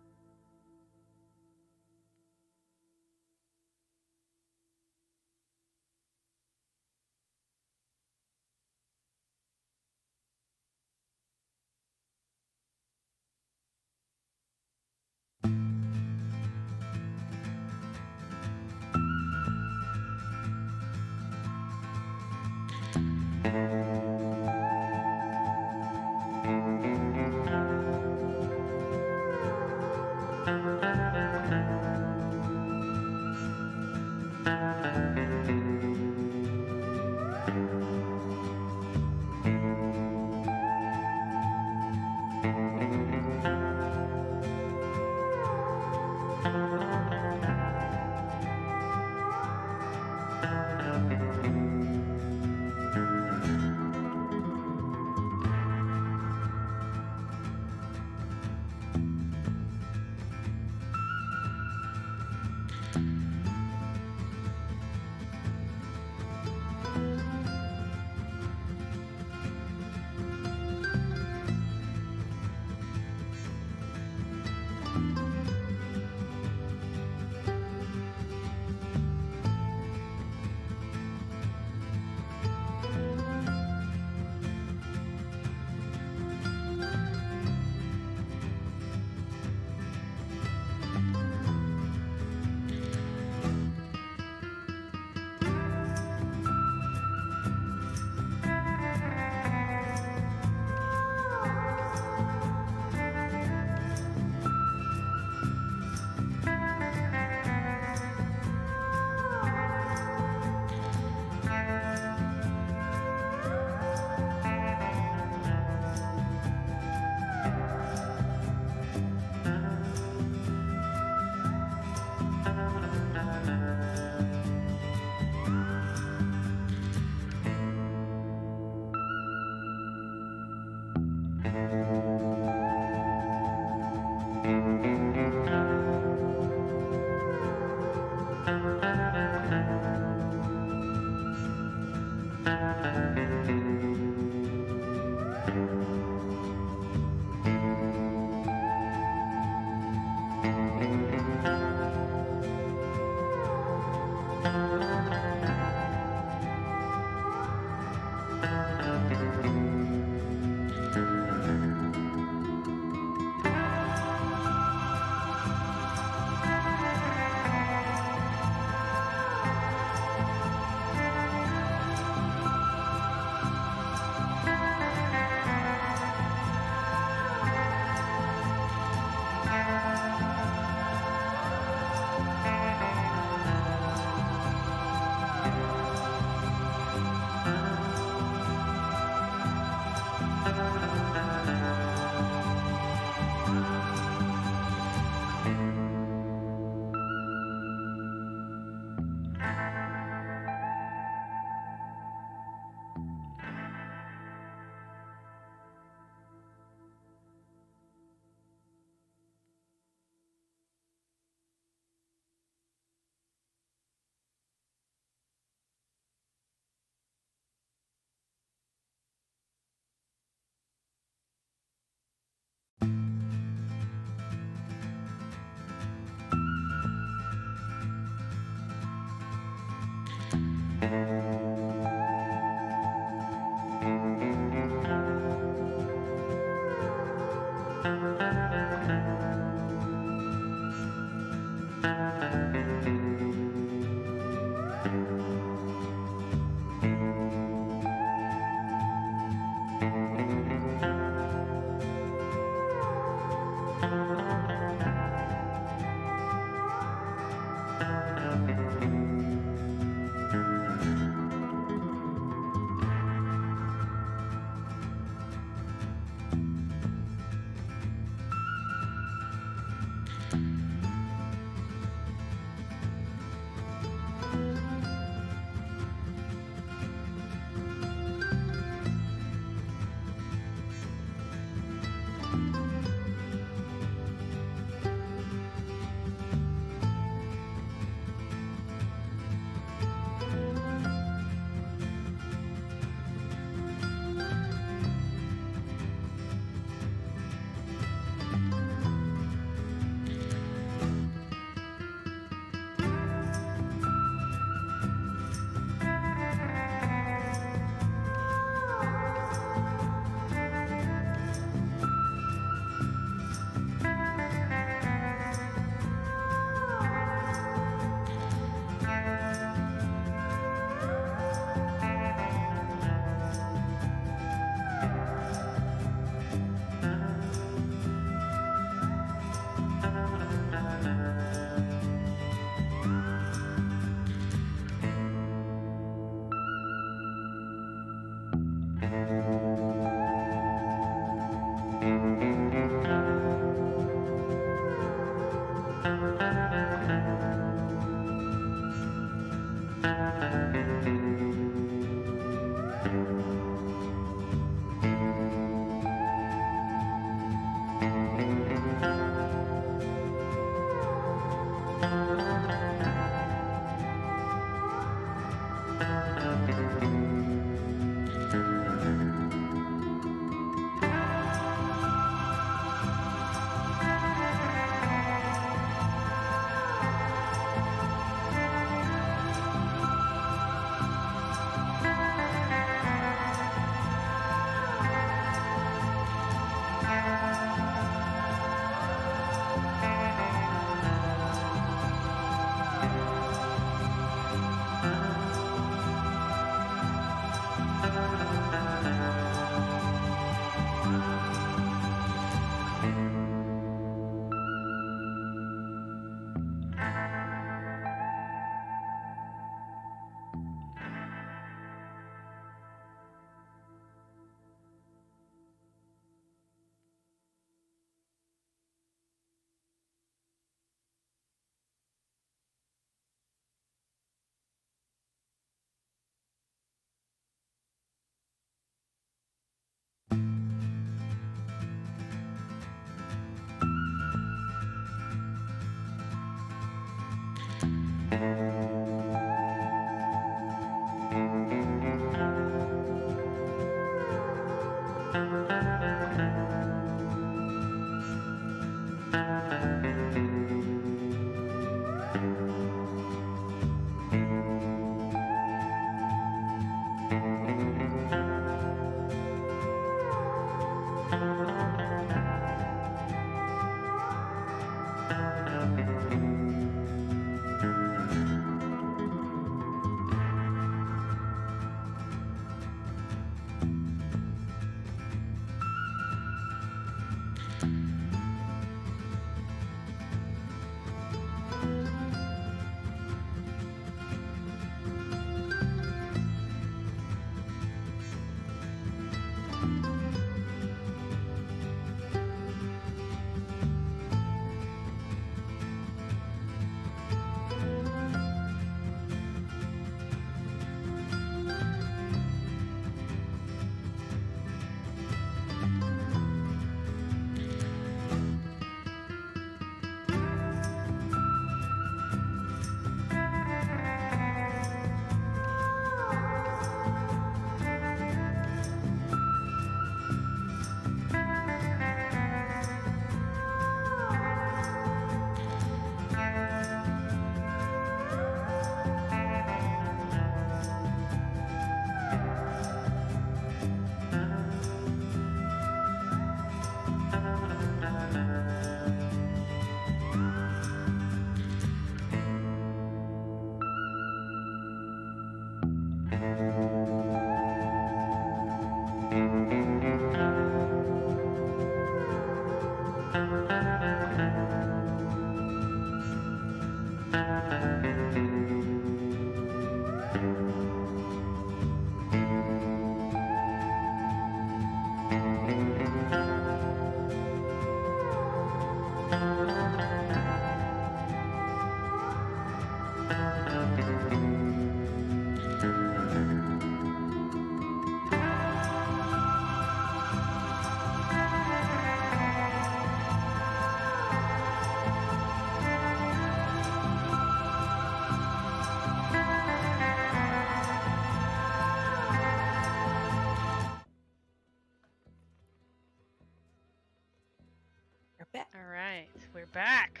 Alright, we're back.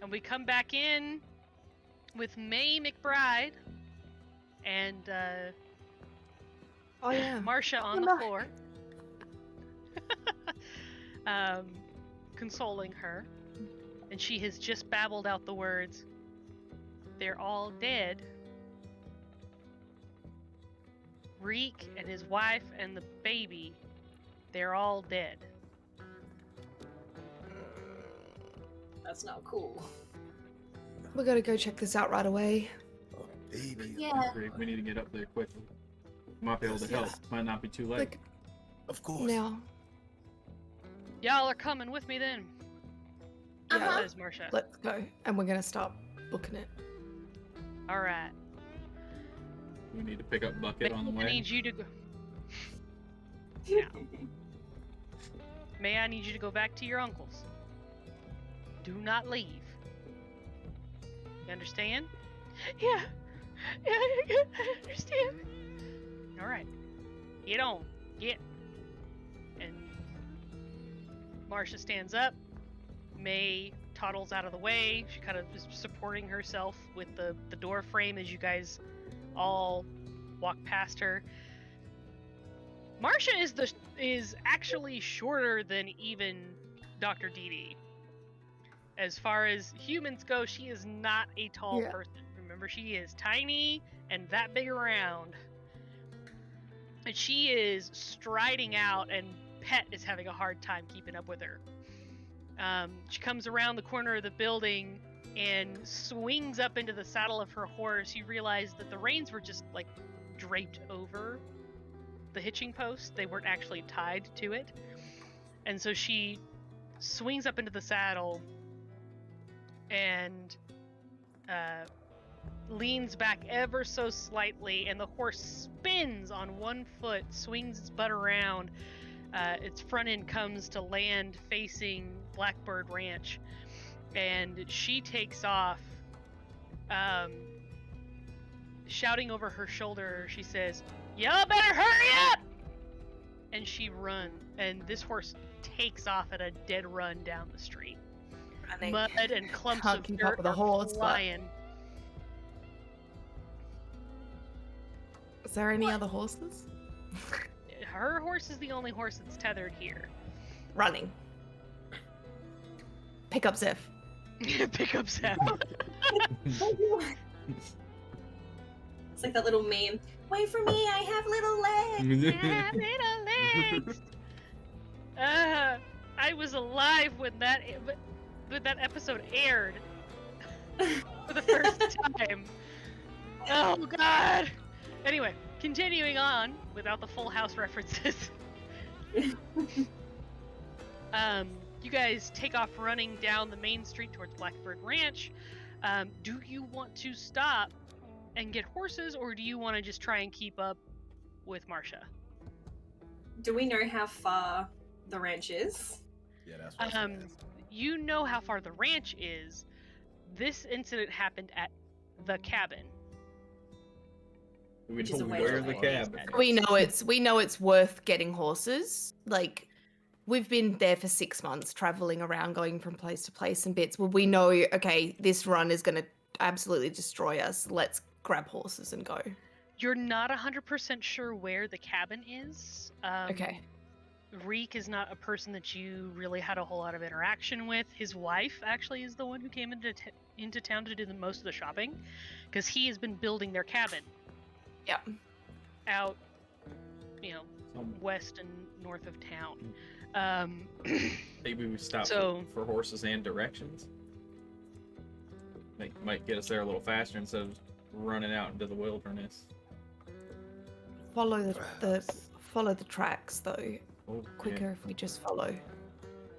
And we come back in with Mae Mcbride and Oh yeah. Marcia on the no. floor. Consoling her. And she has just babbled out the words, "They're all dead. Reek and his wife and the baby, they're all dead." That's not cool. We gotta go check this out right away. Oh, baby. Yeah. Great, we need to get up there quickly. Might be able to Yes, help. yes. Might not be too late. Like Of course. now, Y'all are coming with me then, Uh-huh. says Marcia. let's go, and we're gonna start booking it. Alright. We need to pick up Bucket on the I way. need you to go. Yeah. May I need you to go back to your uncle's. Do not leave. You understand? Yeah. Yeah, I understand. Alright. Get on. Get. And Marcia stands up. May toddles out of the way. She kind of is supporting herself with the door frame as you guys all walk past her. Marcia is actually shorter than even Dr. DD. As far as humans go, she is not a tall Yeah. person. Remember, she is tiny and that big around. And she is striding out, and Pet is having a hard time keeping up with her. She comes around the corner of the building and swings up into the saddle of her horse. You realize that the reins were just like draped over the hitching post. They weren't actually tied to it. And so she swings up into the saddle and leans back ever so slightly, and the horse spins on one foot, swings its butt around. Its front end comes to land facing Blackbird Ranch, and she takes off shouting over her shoulder, she says, "Y'all better hurry up!" And she runs, and this horse takes off at a dead run down the street. Running. Mud and clumps Can't of keep up dirt with the are horse, but- flying. Is there any other horses? Her horse is the only horse that's tethered here. Running. Pick up Zeph. Pick up Zeph. It's like that little meme. Wait for me, I have little legs. Ah, little legs. I was alive when that episode aired for the first time. Oh God. Anyway, continuing on without the Full House references. You guys take off running down the main street towards Blackbird Ranch. Do you want to stop and get horses, or do you want to just try and keep up with Marcia? Do we know how far the ranch is? Yeah, that's what I was gonna ask. You know how far the ranch is. This incident happened at the cabin. We Which is know a way where away. the cabin. We know it's worth getting horses. Like, we've been there for 6 months, traveling around, going from place to place and bits. Well, we know, okay, this run is going to absolutely destroy us. Let's grab horses and go. You're not 100% sure where the cabin is. Okay. Reek is not a person that you really had a whole lot of interaction with. His wife actually is the one who came into town to do the most of the shopping, because he has been building their cabin. Yep. Out, Somewhere. west and north of town. Maybe we stop So- for horses and directions. Might get us there a little faster instead of running out into the wilderness. Follow the Perhaps. follow the tracks though. Oh, Quicker yeah, if we just follow.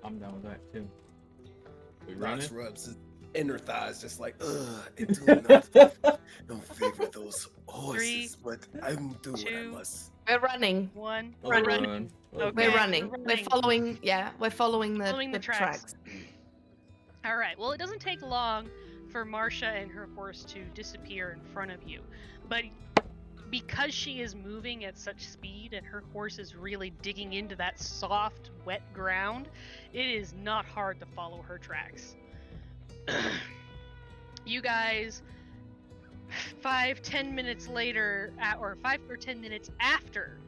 I'm down with that too. We Knox running? rubs his inner thighs just like, I do not don't favor those horses, but I'm doing what I 2, must. We're running. 1, Oh, run. run. Okay. We're you're running. We're running. following. Yeah, we're following the, Following the tracks. tracks. All right. Well, it doesn't take long for Marcia and her horse to disappear in front of you, but because she is moving at such speed and her horse is really digging into that soft, wet ground, it is not hard to follow her tracks. You guys, 5-10 minutes later, or 5 or 10 minutes after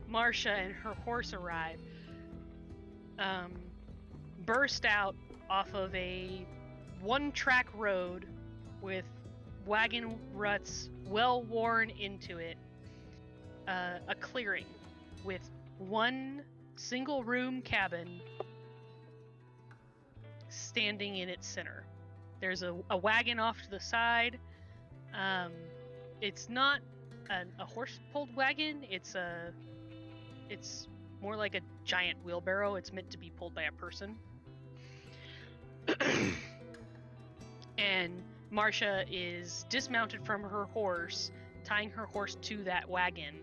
Marcia and her horse arrive, burst out off of a one-track road with wagon ruts well worn into it, a clearing with one single room cabin standing in its center. There's a wagon off to the side. It's not a horse-pulled wagon. It's more like a giant wheelbarrow. It's meant to be pulled by a person. And Marcia is dismounted from her horse, tying her horse to that wagon,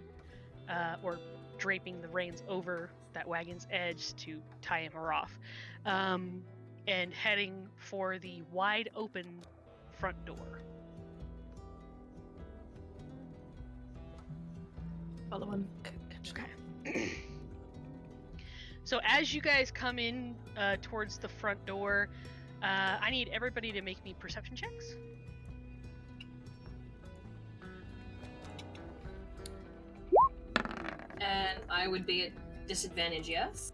or draping the reins over that wagon's edge to tie him or off, and heading for the wide open front door. Following. Okay. So as you guys come in towards the front door, I need everybody to make me perception checks. And I would be at disadvantage, yes?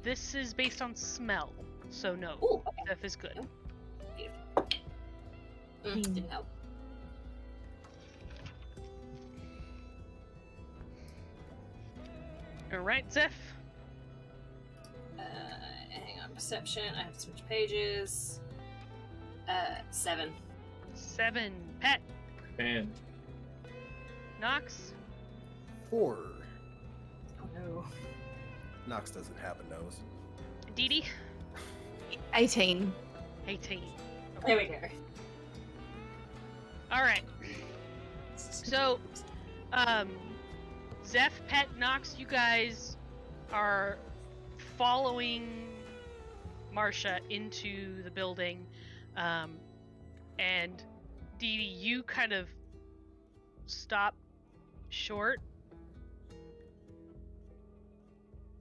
This is based on smell, so no. Ooh, okay. Stuff is good. Didn't help. Alright, Zeph. Hang on, perception. I have to switch pages. 7. 7. Pet. And Nox. 4. Oh no. Knox doesn't have a nose. Dee Dee. 18. 18. There we go. Alright. So, Zeph, Pet, Nox, you guys are following Marcia into the building, and Dee Dee, you kind of stop short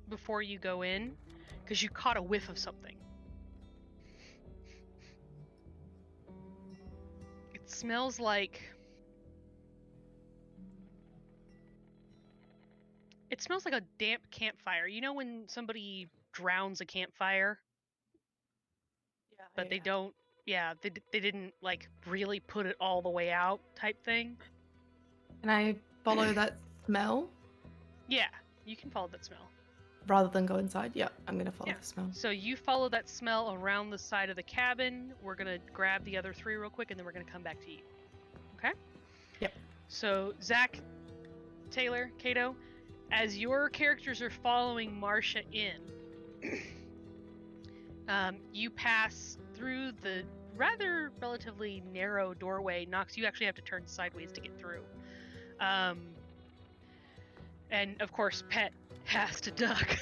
before you go in because you caught a whiff of something. It smells like... It smells like a damp campfire. You know when somebody drowns a campfire? Yeah. But they don't... Yeah, they didn't, like, really put it all the way out type thing. Can I follow that smell Yeah, you can follow that smell. rather than go inside? Yeah, I'm gonna follow Yeah. the smell. So you follow that smell around the side of the cabin. We're gonna grab the other three real quick, and then we're gonna come back to you. Okay? Yep. So Zach, Taylor, Kato, as your characters are following Marcia in, you pass through the rather relatively narrow doorway. Nox, you actually have to turn sideways to get through. And of course, Pet has to duck.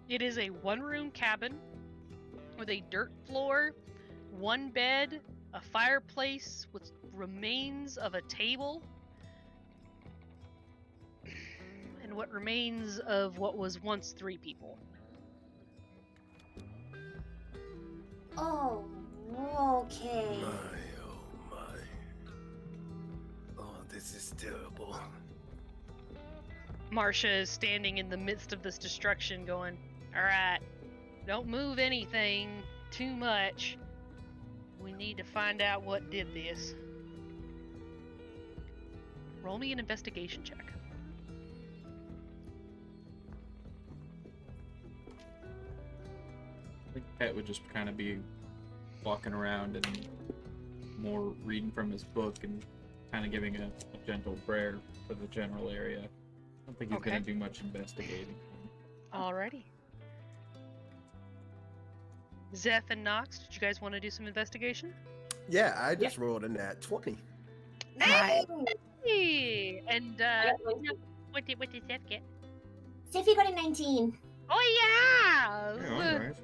It is a one-room cabin with a dirt floor, one bed, a fireplace with remains of a table, and what remains of what was once 3 people. Oh, okay. My, oh my. Oh, this is terrible. Marcia is standing in the midst of this destruction going, "Alright, don't move anything too much. We need to find out what did this." Roll me an investigation check. I think Pet would just kind of be walking around and more reading from his book and kind of giving a gentle prayer for the general area. I don't think he's Okay. going to do much investigating. Alrighty. Zeph and Nox, did you guys want to do some investigation? Yeah, I just rolled a nat 20. Nice. Hey! And what did Zeph get? Sophie got a 19. Oh yeah! Yeah, all right.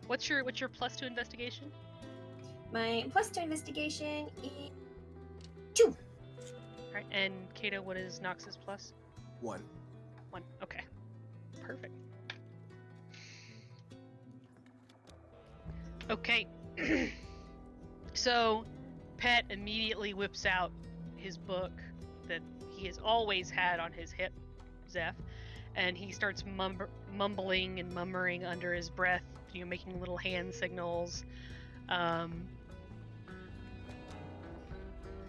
What's your plus to investigation? My plus 2 investigation is 2. Alright, and Kato, what is Nox's plus? 1. 1. Okay. Perfect. Okay. So, Pet immediately whips out his book that he has always had on his hip, Zeph, and he starts mumbling and murmuring under his breath, making little hand signals.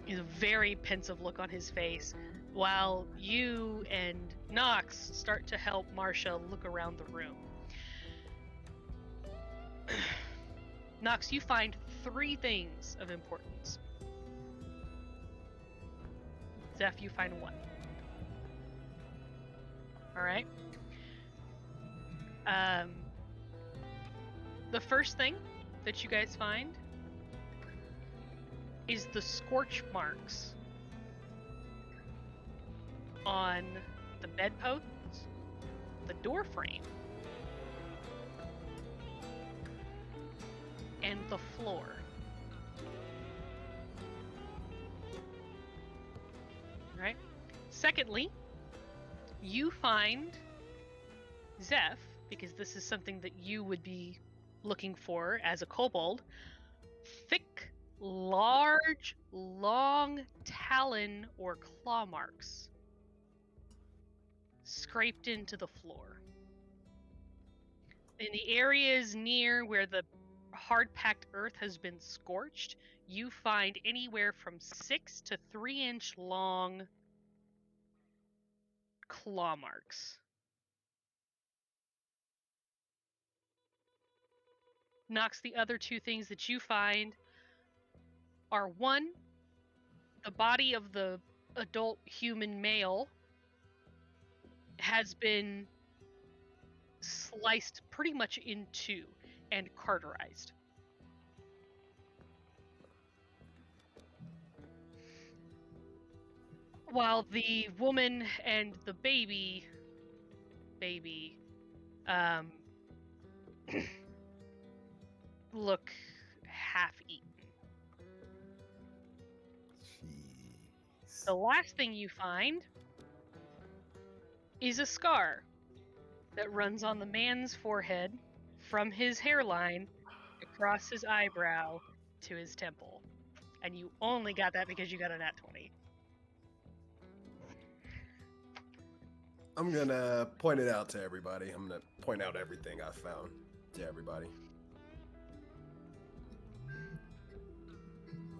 He's a very pensive look on his face, while you and Nox start to help Marcia look around the room. Nox, you find 3 things of importance. Zeph, you find 1. Alright. The first thing that you guys find is the Scorch Marks on the bedposts, the door frame, and the floor. Right? Secondly, you find Zeph, because this is something that you would be looking for as a kobold, thick, large, long talon or claw marks scraped into the floor. In the areas near where the hard-packed earth has been scorched, you find anywhere from 6 to 3-inch long claw marks. Nox, the other 2 things that you find are 1, the body of the adult human male has been sliced pretty much in 2 and carterized. While the woman and the baby look half-eaten. The last thing you find is a scar that runs on the man's forehead from his hairline across his eyebrow to his temple. And you only got that because you got a nat 20. I'm gonna point it out to everybody. I'm gonna point out everything I found to everybody.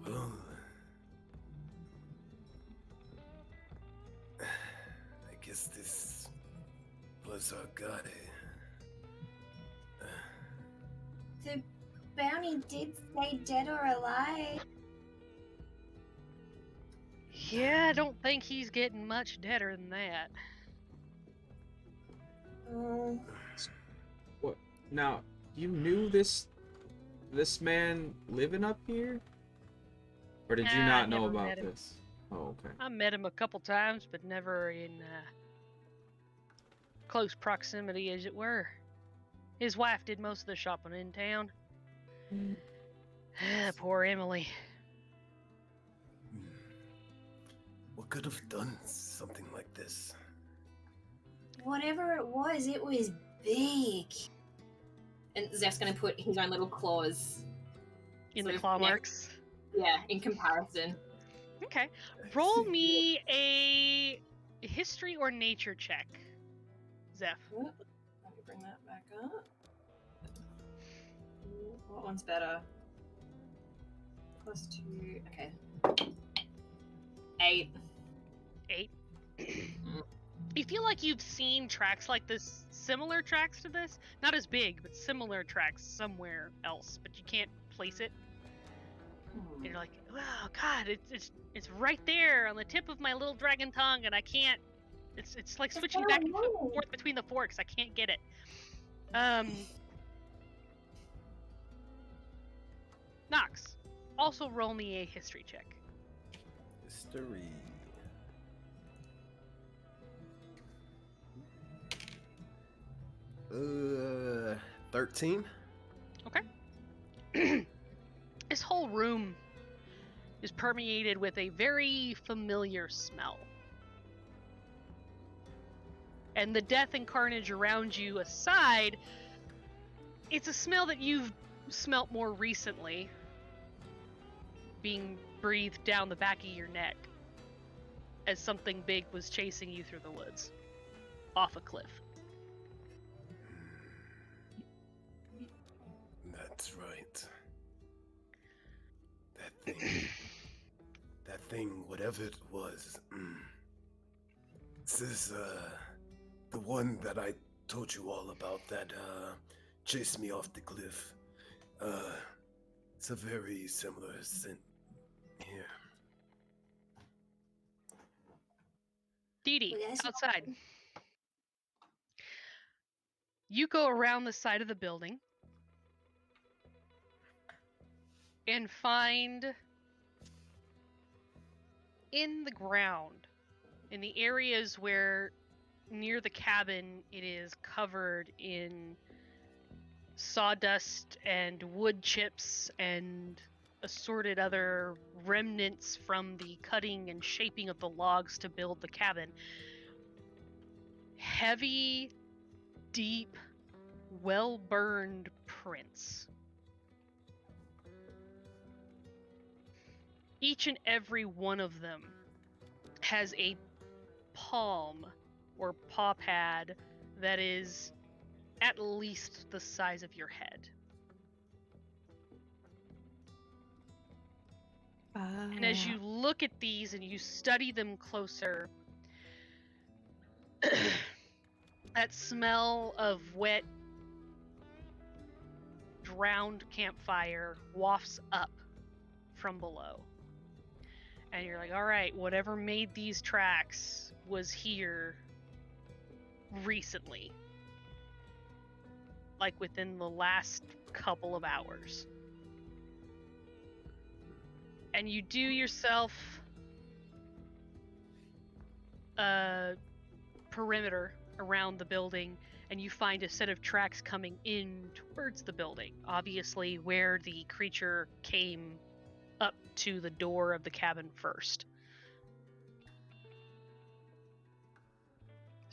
Well, I guess this was our guy. The bounty did say dead or alive. Yeah, I don't think he's getting much deader than that. Oh, What? Now, you knew this man living up here? Or did you I not know never about met him. this? Oh, okay. I met him a couple times, but never in close proximity, as it were. His wife did most of the shopping in town. Poor Emily. What could have done something like this? Whatever it was big. And Zeph's gonna put his own little claws. In sort the of claw neck- marks. Yeah, in comparison. Okay. I Roll see. me a history or nature check, Zeph. Let me bring that back up. What one's better? +2. Okay. 8. 8. You feel like you've seen tracks like this, similar tracks to this, not as big, but similar tracks somewhere else, but you can't place it. And you're like, oh god, it's right there on the tip of my little dragon tongue, and I can't. It's like switching back and forth between the forks. I can't get it. Nox, also roll me a history check. History. Uh, 13. This whole room is permeated with a very familiar smell. And the death and carnage around you aside, it's a smell that you've smelt more recently, being breathed down the back of your neck as something big was chasing you through the woods, off a cliff. That's right. That thing, whatever it was. This is, the one that I told you all about that, chased me off the cliff. It's a very similar scent here. Dee Dee, Well, that's outside. You go around the side of the building and find in the ground, in the areas where near the cabin it is covered in sawdust and wood chips and assorted other remnants from the cutting and shaping of the logs to build the cabin. Heavy, deep, well-burned prints. Each and every one of them has a palm or paw pad that is at least the size of your head. And as you look at these and you study them closer, that smell of wet, drowned campfire wafts up from below. And you're like, all right, whatever made these tracks was here recently. Like within the last couple of hours. And you do yourself a perimeter around the building, and you find a set of tracks coming in towards the building. Obviously, where the creature came up to the door of the cabin first.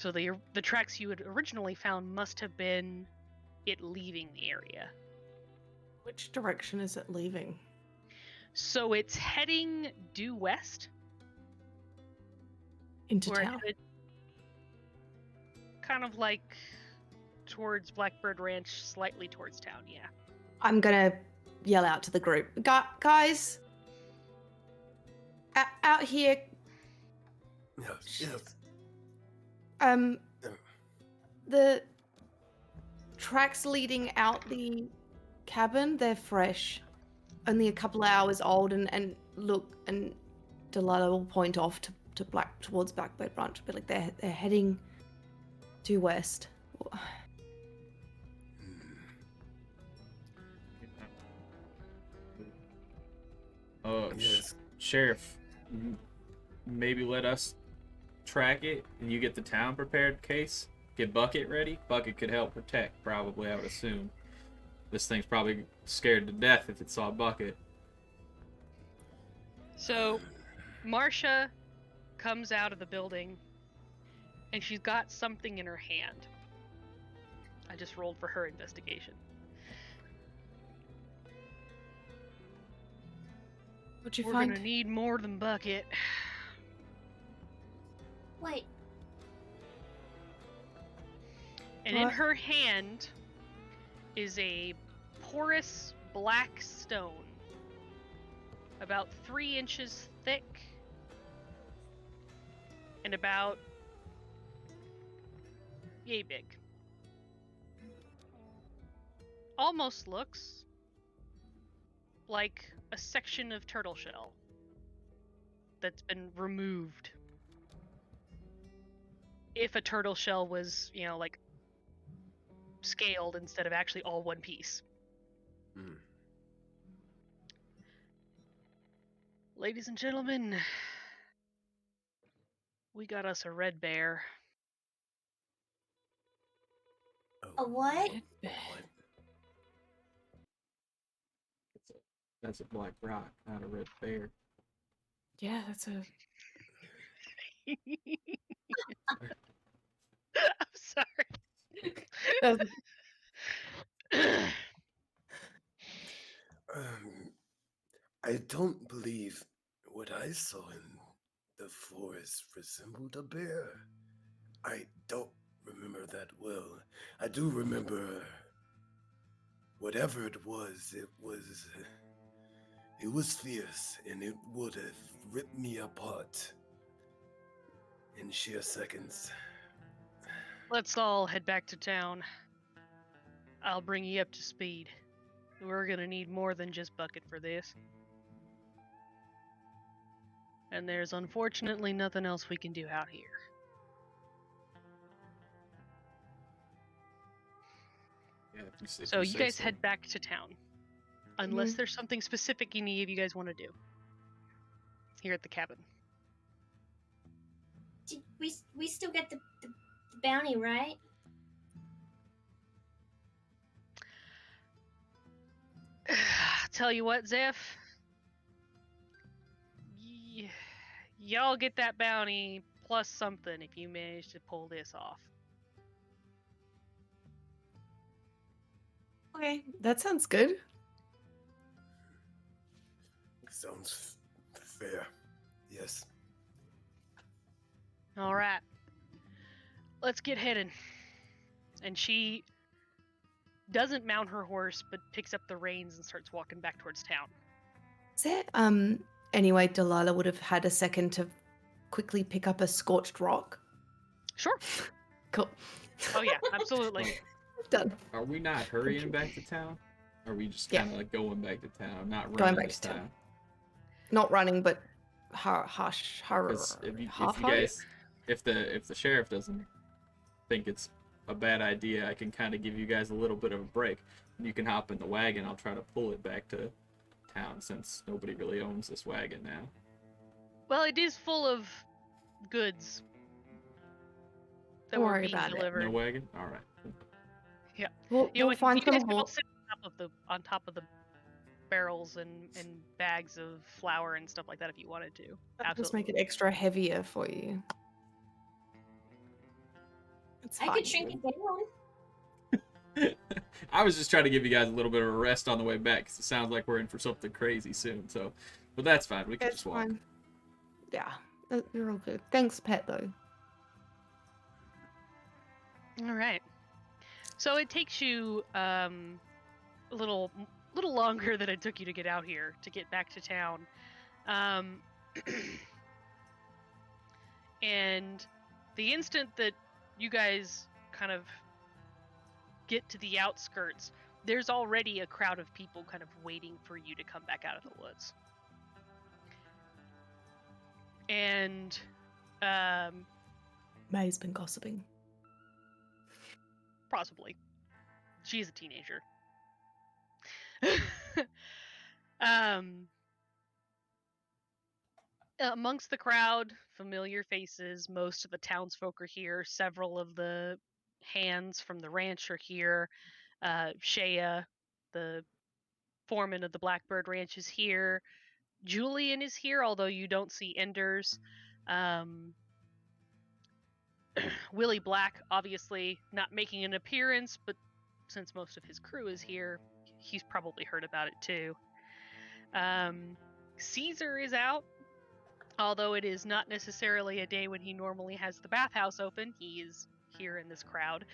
So the tracks you had originally found must have been it leaving the area. Which direction is it leaving? So it's heading due west. Into Or town. kind of like towards Blackbird Ranch, slightly towards town, yeah. I'm gonna yell out to the group. Guys! Out here, Yes. the tracks leading out the cabin, they're fresh. Only a couple of hours old, and look, and Delilah will point off towards Blackbird Ranch, but like they're heading due west. Yes. Sheriff, maybe let us track it, and you get the town prepared case. Get Bucket ready. Bucket could help protect, probably, I would assume. This thing's probably scared to death if it saw Bucket. So, Marcia comes out of the building, and she's got something in her hand. I just rolled for her investigation. What'd you We're find? gonna need more than Bucket. Wait, And in What? her hand is a porous black stone, about 3 inches thick, and about yay big. Almost looks like a section of turtle shell that's been removed. If a turtle shell was, like scaled instead of actually all one piece. Hmm. Ladies and gentlemen, we got us a red bear. a what? That's a black rock, not a red bear. Yeah, that's a. I'm sorry. I don't believe what I saw in the forest resembled a bear. I don't remember that well. I do remember whatever it was fierce, and it would have ripped me apart in sheer seconds. Let's all head back to town. I'll bring you up to speed. We're gonna need more than just Bucket for this. And there's unfortunately nothing else we can do out here. Yeah, if So you say guys so. head back to town. Unless there's something specific any of you guys want to do. Here at the cabin. Did we still get the bounty, right? Tell you what, Zeph. Y'all get that bounty plus something if you manage to pull this off. Okay, that sounds good. Sounds fair. Yes. All right. Let's get heading. And she doesn't mount her horse, but picks up the reins and starts walking back towards town. Is there, anyway, Delilah would have had a second to quickly pick up a scorched rock. Sure. Cool. Oh yeah, absolutely. Done. Are we not hurrying back to town? Or are we just Yeah. kind of like going back to town, not running Going back this to town. time? Not running, but hush. 'Cause if you guys, if the sheriff doesn't think it's a bad idea, I can kind of give you guys a little bit of a break. You can hop in the wagon. I'll try to pull it back to town since nobody really owns this wagon now. Well, it is full of goods that Don't were worry being about it. delivered. No wagon? All right. We'll find you guys some can all more. sit on top of the barrels and bags of flour and stuff like that if you wanted to. Just Absolutely. make it extra heavier for you. It's I fine. could shrink it down. I was just trying to give you guys a little bit of a rest on the way back, because it sounds like we're in for something crazy soon. So, but that's fine. We can It's just walk. fine. Yeah, you're all good. Thanks, Pet, though. All right. So it takes you a little longer than it took you to get out here to get back to town. And the instant that you guys kind of get to the outskirts, there's already a crowd of people kind of waiting for you to come back out of the woods. And Mae's been gossiping. possibly. She's a teenager. Amongst the crowd, familiar faces. Most of the townsfolk are here. Several of the hands from the ranch are here. Shea, the foreman of the Blackbird Ranch, is here. Julian is here, although you don't see Enders. Willie Black, obviously not making an appearance, but since most of his crew is here, he's probably heard about it too. Caesar is out, although it is not necessarily a day when he normally has the bathhouse open. He is here in this crowd.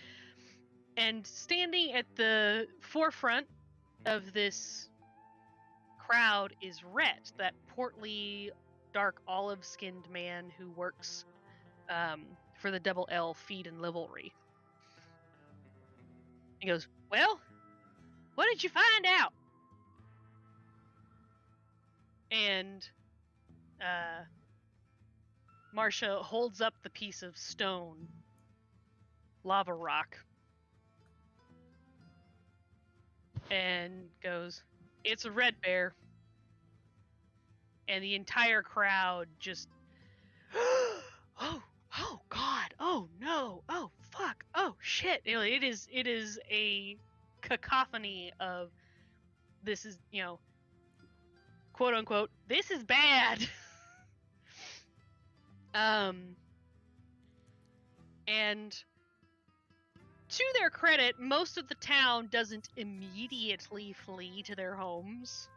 And standing at the forefront of this crowd is Rhett, that portly, dark, olive-skinned man who works for the Double L Feed and Livery. He goes, "Well, what did you find out?" And Marcia holds up the piece of stone, lava rock, and goes, "It's a red bear." And the entire crowd just, oh God, oh no, oh fuck, oh shit. You know, it is a cacophony of, this is, you know, quote unquote, this is bad. And to their credit, most of the town doesn't immediately flee to their homes.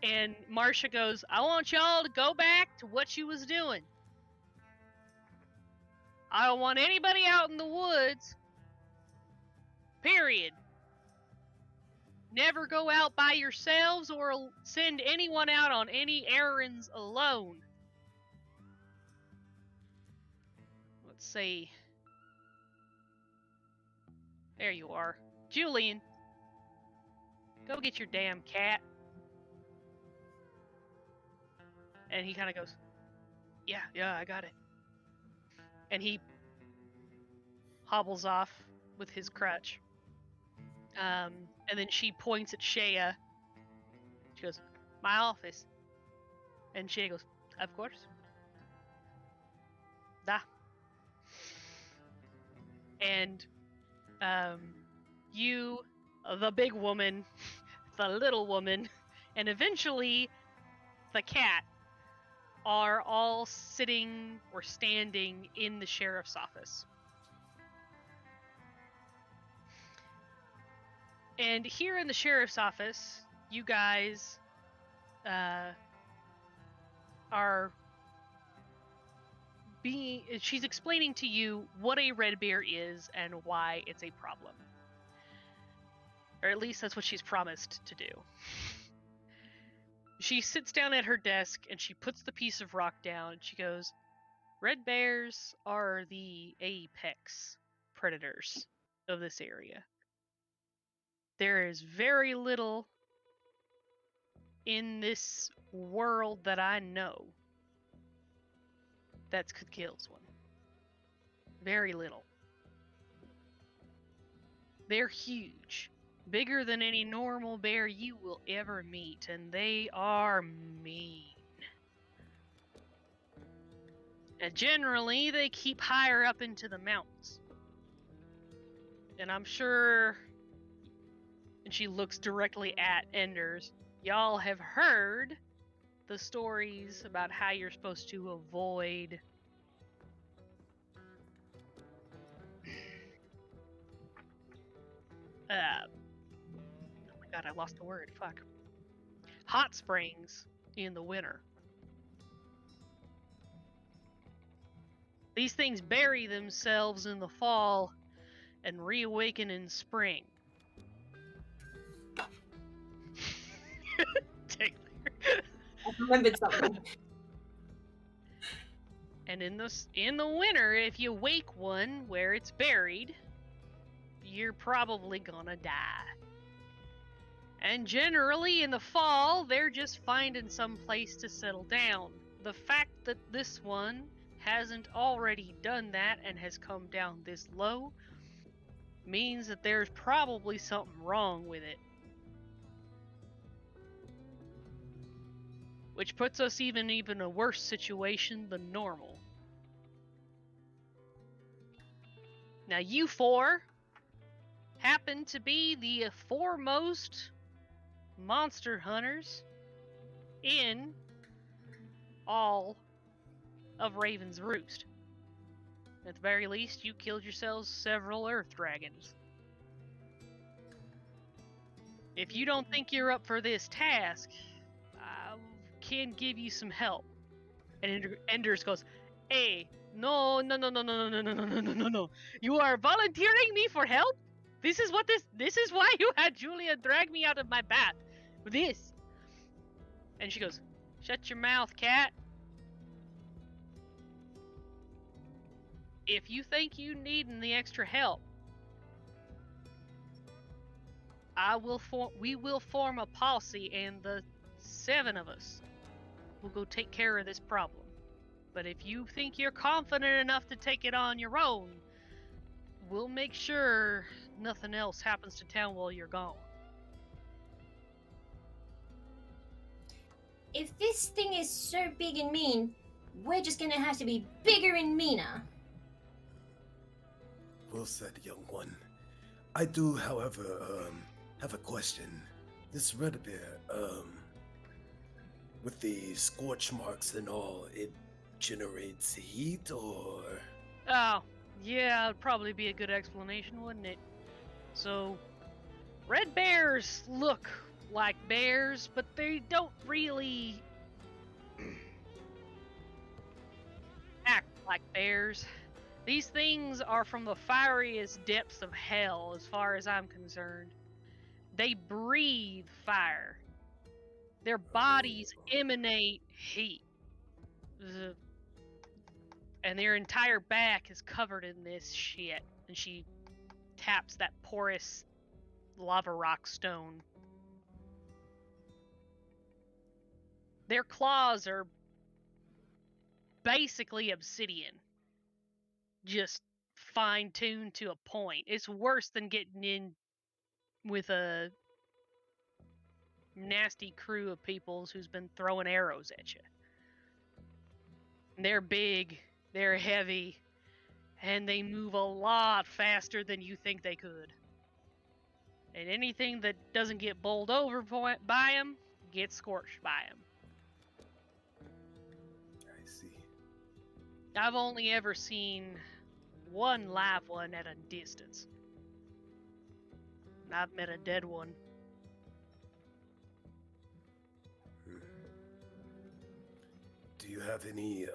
And Marcia goes, "I want y'all to go back to what you was doing. I don't want anybody out in the woods. Period. Never go out by yourselves or send anyone out on any errands alone." Let's see. There you are. Julian, go get your damn cat. And he kind of goes, yeah, I got it. And he hobbles off with his crutch. And then she points at Shea. She goes, "My office." And Shea goes, "Of course. Da." And you, the big woman, the little woman, and eventually the cat are all sitting or standing in the sheriff's office. And here in the sheriff's office, you guys are being... She's explaining to you what a red bear is and why it's a problem. Or at least that's what she's promised to do. She sits down at her desk and she puts the piece of rock down and she goes, "Red bears are the apex predators of this area. There is very little in this world that I know that could kill one. Very little. They're huge. Bigger than any normal bear you will ever meet, and they are mean. And generally, they keep higher up into the mountains. And I'm sure," and she looks directly at Enders, "y'all have heard the stories about how you're supposed to avoid oh my god, I lost the word. Fuck. Hot springs in the winter. These things bury themselves in the fall and reawaken in spring. Taylor. I remembered something. And in the winter, if you wake one where it's buried, you're probably gonna die. And generally in the fall, they're just finding some place to settle down. The fact that this one hasn't already done that and has come down this low means that there's probably something wrong with it. Which puts us even a worse situation than normal. Now you four happen to be the foremost monster hunters in all of Raven's Roost. At the very least, you killed yourselves several earth dragons. If you don't think you're up for this task, I can give you some help. And Enders goes, hey, no. You are volunteering me for help? This is why you had Julia drag me out of my bath. This. And she goes, shut your mouth, cat. If you think you need the extra help, we will form a posse, and the 7 of us will go take care of this problem. But if you think you're confident enough to take it on your own, we'll make sure nothing else happens to town while you're gone. If this thing is so big and mean, we're just gonna have to be bigger and meaner. Well said, young one. I do, however, have a question. This red bear, with the scorch marks and all, it generates heat, or? Oh, yeah, it'd probably be a good explanation, wouldn't it? So, red bears look like bears, but they don't really act like bears. These things are from the fieriest depths of hell, as far as I'm concerned. They breathe fire. Their bodies emanate heat. And their entire back is covered in this shit. And she taps that porous lava rock stone. Their claws are basically obsidian. Just fine-tuned to a point. It's worse than getting in with a nasty crew of peoples who's been throwing arrows at you. They're big, they're heavy, and they move a lot faster than you think they could. And anything that doesn't get bowled over by them gets scorched by them. I see. I've only ever seen one live one at a distance. And I've met a dead one. Do you have any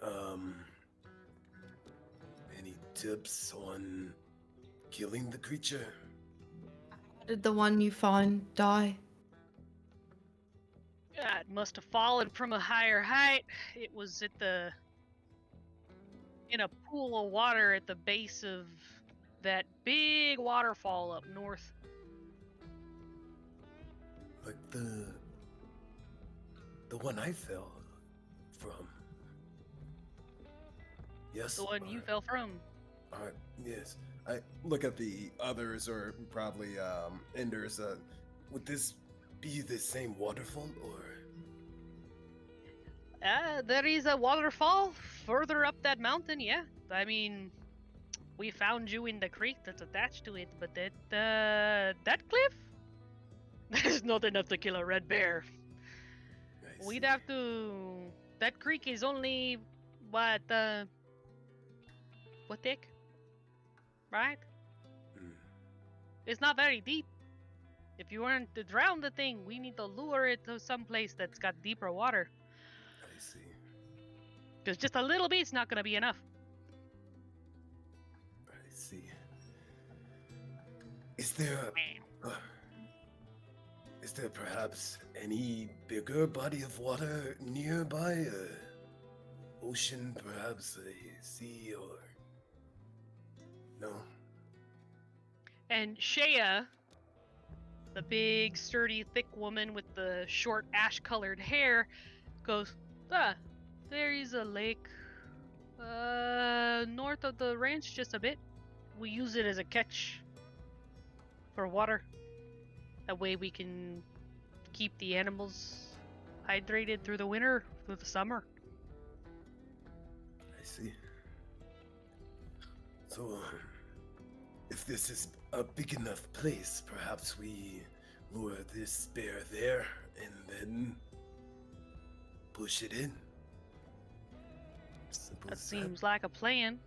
tips on killing the creature? How did the one you find die? It must have fallen from a higher height. It was in a pool of water at the base of that big waterfall up north. Like the one I fell from. Yes. The one you fell from. Alright, yes. I look at the others, or probably Enders. Would this be the same waterfall, or? There is a waterfall further up that mountain, yeah. I mean, we found you in the creek that's attached to it, but that cliff? There's not enough to kill a red bear. I We'd have to. That creek is only what thick, right? Hmm. It's not very deep. If you want to drown the thing, we need to lure it to some place that's got deeper water. I see. Because just a little bit's not gonna be enough. I see. Is there perhaps any bigger body of water nearby? Ocean, perhaps a sea, or no? And Shea, the big, sturdy, thick woman with the short, ash-colored hair, goes, there is a lake north of the ranch just a bit. We use it as a catch for water. That way we can keep the animals hydrated through the winter, through the summer. I see. So, if this is a big enough place, perhaps we lure this bear there and then push it in. Simple That as seems like a plan.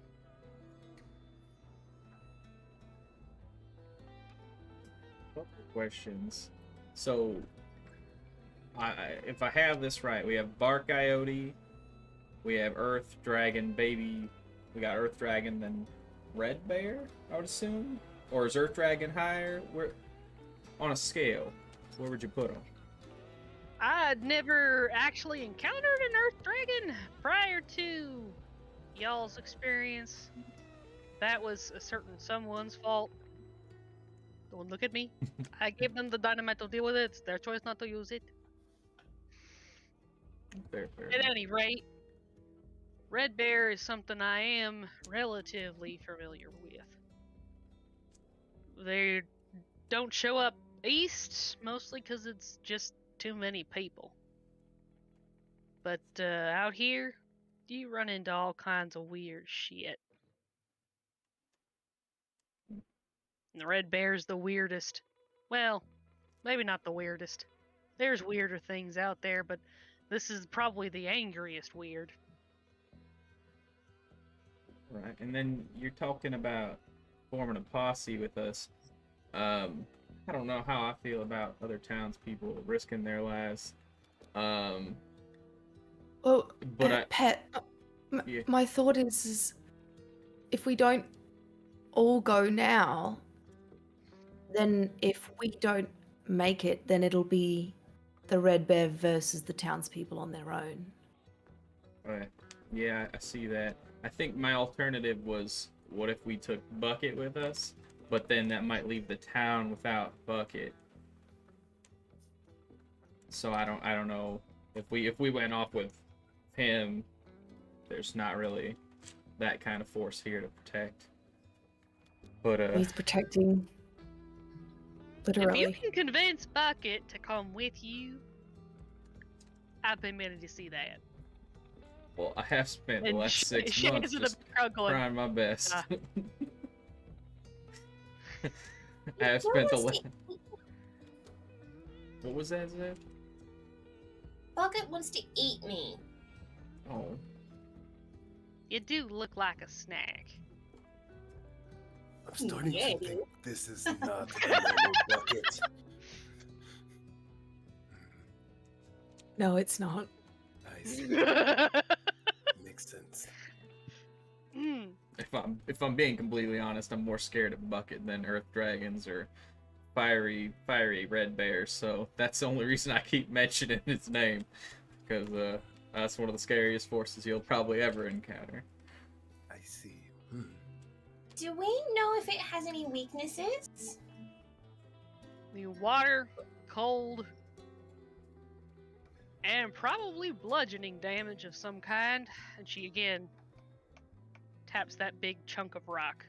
Couple questions. So, if I have this right, we have Bark Coyote, we have Earth Dragon, baby. We got Earth Dragon, then Red Bear, I would assume? Or is Earth Dragon higher? Where, on a scale, where would you put them? I'd never actually encountered an Earth Dragon prior to y'all's experience. That was a certain someone's fault. Don't look at me. I gave them the dynamite to deal with it. It's their choice not to use it. Fair. At any rate, Red Bear is something I am relatively familiar with. They don't show up east, mostly because it's just too many people. But out here, you run into all kinds of weird shit. And the Red Bear's the weirdest. Well, maybe not the weirdest. There's weirder things out there, but this is probably the angriest weird. Right, and then you're talking about forming a posse with us. I don't know how I feel about other townspeople risking their lives. Well, But Pet, Yeah. my thought is if we don't all go now, then if we don't make it, then it'll be the Red Bear versus the townspeople on their own. Yeah, I see that. I think my alternative was, what if we took Bucket with us? But then that might leave the town without Bucket. So I don't know if we went off with him. There's not really that kind of force here to protect. But He's protecting. If you Literally. can convince Bucket to come with you, I've been meaning to see that. well, I have spent the And last 6 Shay's months in the just crowd going, trying my best. Ah. I have spent the last. What was that, Zeb? Bucket wants to eat me. Oh. you do look like a snack. I'm starting Yeah, to think this is not a normal Bucket. No, it's not. I see. Makes sense. Mm. If I'm being completely honest, I'm more scared of Bucket than Earth Dragons or fiery red bears. So that's the only reason I keep mentioning its name, because that's one of the scariest forces you'll probably ever encounter. I see. Do we know if it has any weaknesses? The water, cold, and probably bludgeoning damage of some kind. And she again taps that big chunk of rock.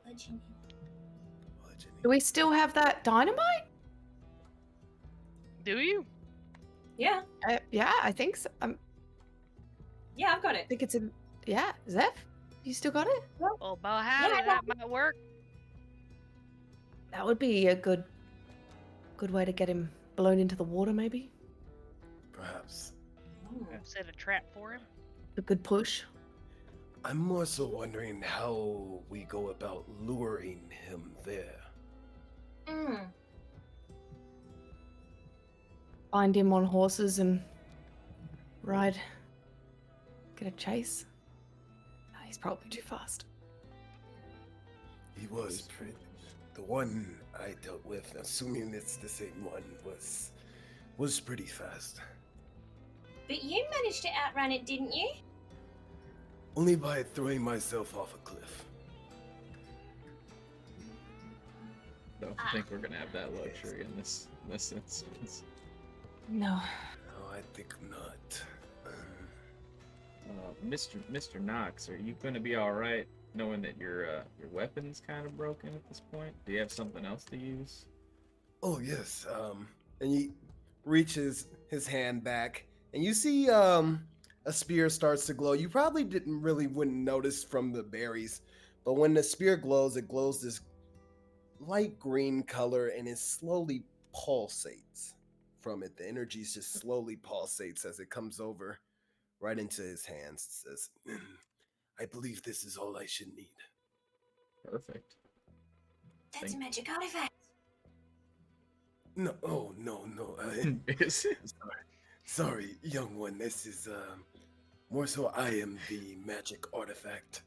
Bludgeoning. Do we still have that dynamite? Do you? Yeah, Yeah, I think so. yeah, I've got I it. think it's in. Yeah, Zeph, you still got it? Well, about howdy, Yeah, that might work. That would be a good way to get him blown into the water, maybe? Perhaps. Set a trap for him. A good push. I'm more so wondering how we go about luring him there. Find him on horses and ride. Get a chase. No, he's probably too fast. He was pretty. The one I dealt with, assuming it's the same one, was pretty fast. But you managed to outrun it, didn't you? Only by throwing myself off a cliff. Don't think we're gonna have that luxury in this instance. No. No, I think not. Mr. Knox, are you gonna be all right knowing that your weapon's kind of broken at this point? Do you have something else to use? Oh yes. And he reaches his hand back, and you see a spear starts to glow. You probably wouldn't notice from the berries, but when the spear glows, it glows this light green color, and it slowly pulsates from it. The energy just slowly pulsates as it comes over right into his hands. It says, I believe this is all I should need. Perfect. That's a magic artifact. No, oh, no. Is it? Sorry, young one. This is, more so I am the magic artifact.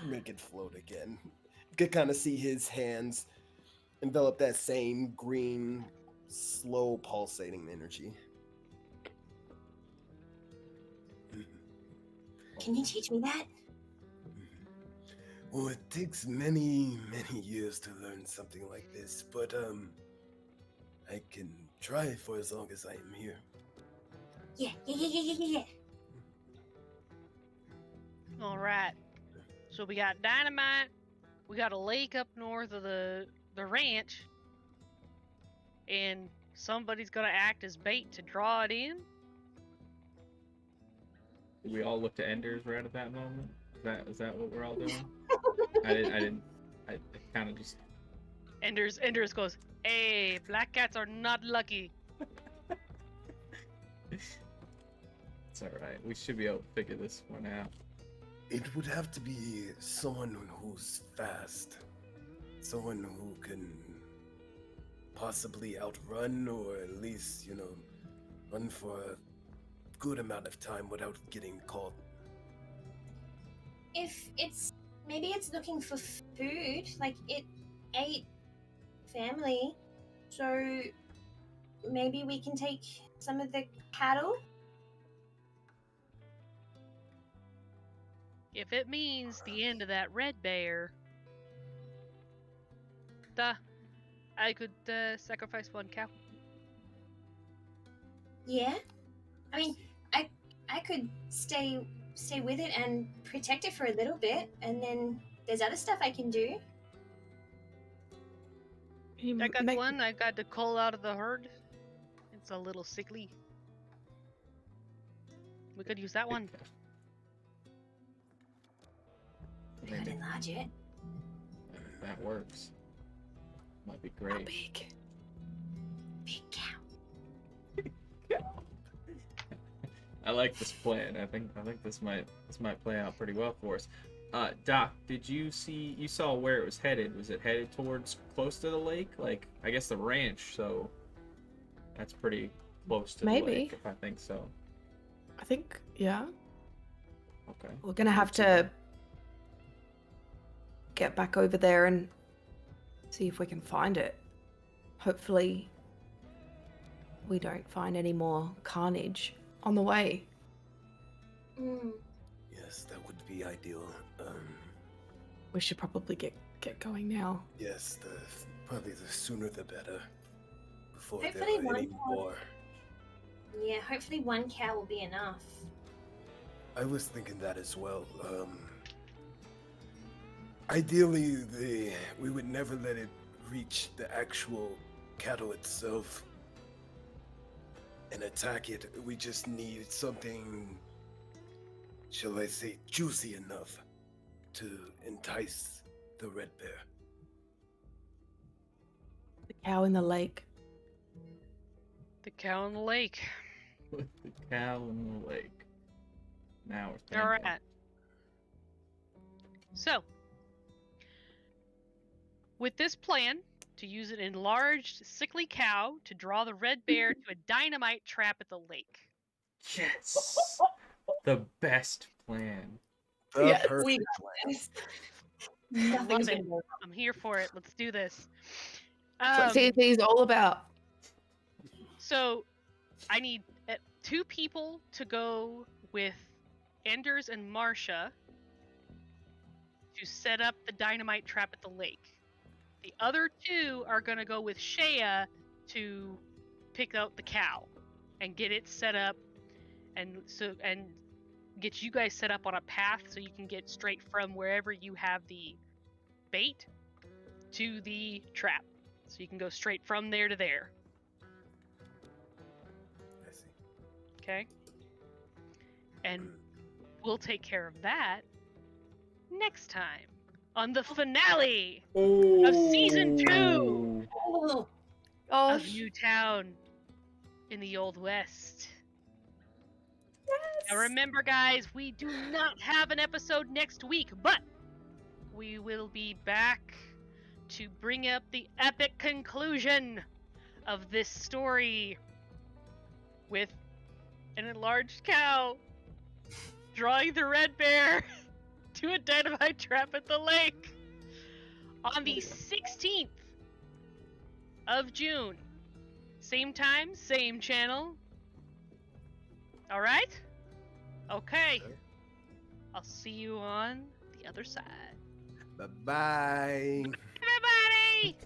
Make it float again. You can kind of see his hands envelop that same green, slow pulsating energy. Can you teach me that? Well, it takes many years to learn something like this, but I can try for as long as I am here. Yeah. All right. So we got dynamite. We got a lake up north of the ranch, and somebody's gonna act as bait to draw it in. We all look to Enders right at that moment. Is that what we're all doing? I kind of just. Enders goes, "Hey, black cats are not lucky." It's all right. We should be able to figure this one out. It would have to be someone who's fast. Someone who can possibly outrun, or at least, run for a good amount of time without getting caught. Maybe it's looking for food, like it ate family, so maybe we can take some of the cattle. If it means the end of that red bear, I could sacrifice one cow. Yeah, I mean, I could stay with it and protect it for a little bit, and then there's other stuff I can do. I got one. I got the cull out of the herd. It's a little sickly. We could use that one. We could enlarge it. That works. Might be How great. big? Big cow. I like this plan. I think this might play out pretty well for us. Doc, did you saw where it was headed? Was it headed towards close to the lake? Like, I guess the ranch, so that's pretty close to Maybe. the lake, if I think so. I think, yeah. Okay. We're gonna have to get back over there and see if we can find it. Hopefully, we don't find any more carnage on the way. Yes, that would be ideal. We should probably get going now. Yes, probably the sooner the better. Before Hopefully there are any one more. Yeah, hopefully one cow will be enough. I was thinking that as well. Ideally, we would never let it reach the actual cattle itself and attack it. We just need something, shall I say, juicy enough to entice the red bear. The cow in the lake. The cow in the lake. Put the cow in the lake. Now we're thinking. All right. So, with this plan to use an enlarged, sickly cow to draw the red bear to a dynamite trap at the lake. Yes! The best plan. The Yes, perfect we plan. Nothing's Love gonna it. go I'm here for it. Let's do this. That's what D&D is all about. So, I need 2 people to go with Anders and Marcia to set up the dynamite trap at the lake. The other 2 are going to go with Shea to pick out the cow and get it set up and get you guys set up on a path so you can get straight from wherever you have the bait to the trap. So you can go straight from there to there. I see. Okay? And we'll take care of that next time on the finale of season 2 Oh, of Gosh. Newtown in the Old West. Yes. Now remember, guys, we do not have an episode next week, but we will be back to bring up the epic conclusion of this story with an enlarged cow drawing the red bear to a dynamite trap at the lake on the 16th of June. Same time, same channel. All right? Okay. I'll see you on the other side. Bye-bye. Everybody!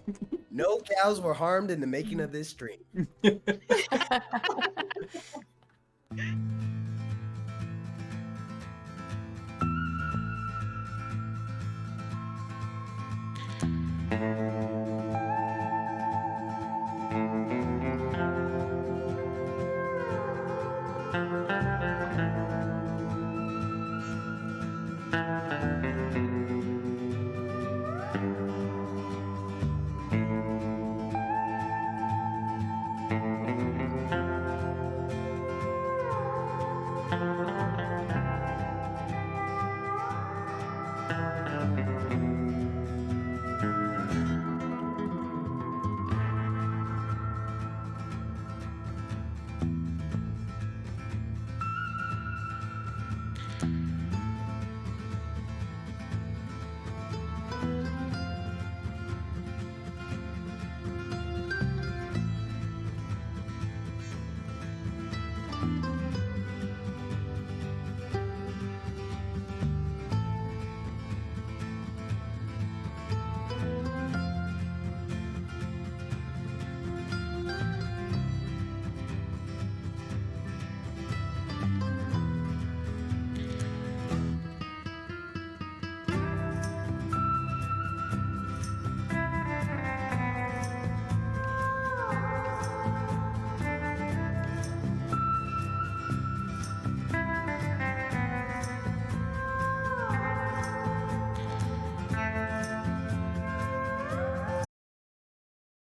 No cows were harmed in the making of this stream.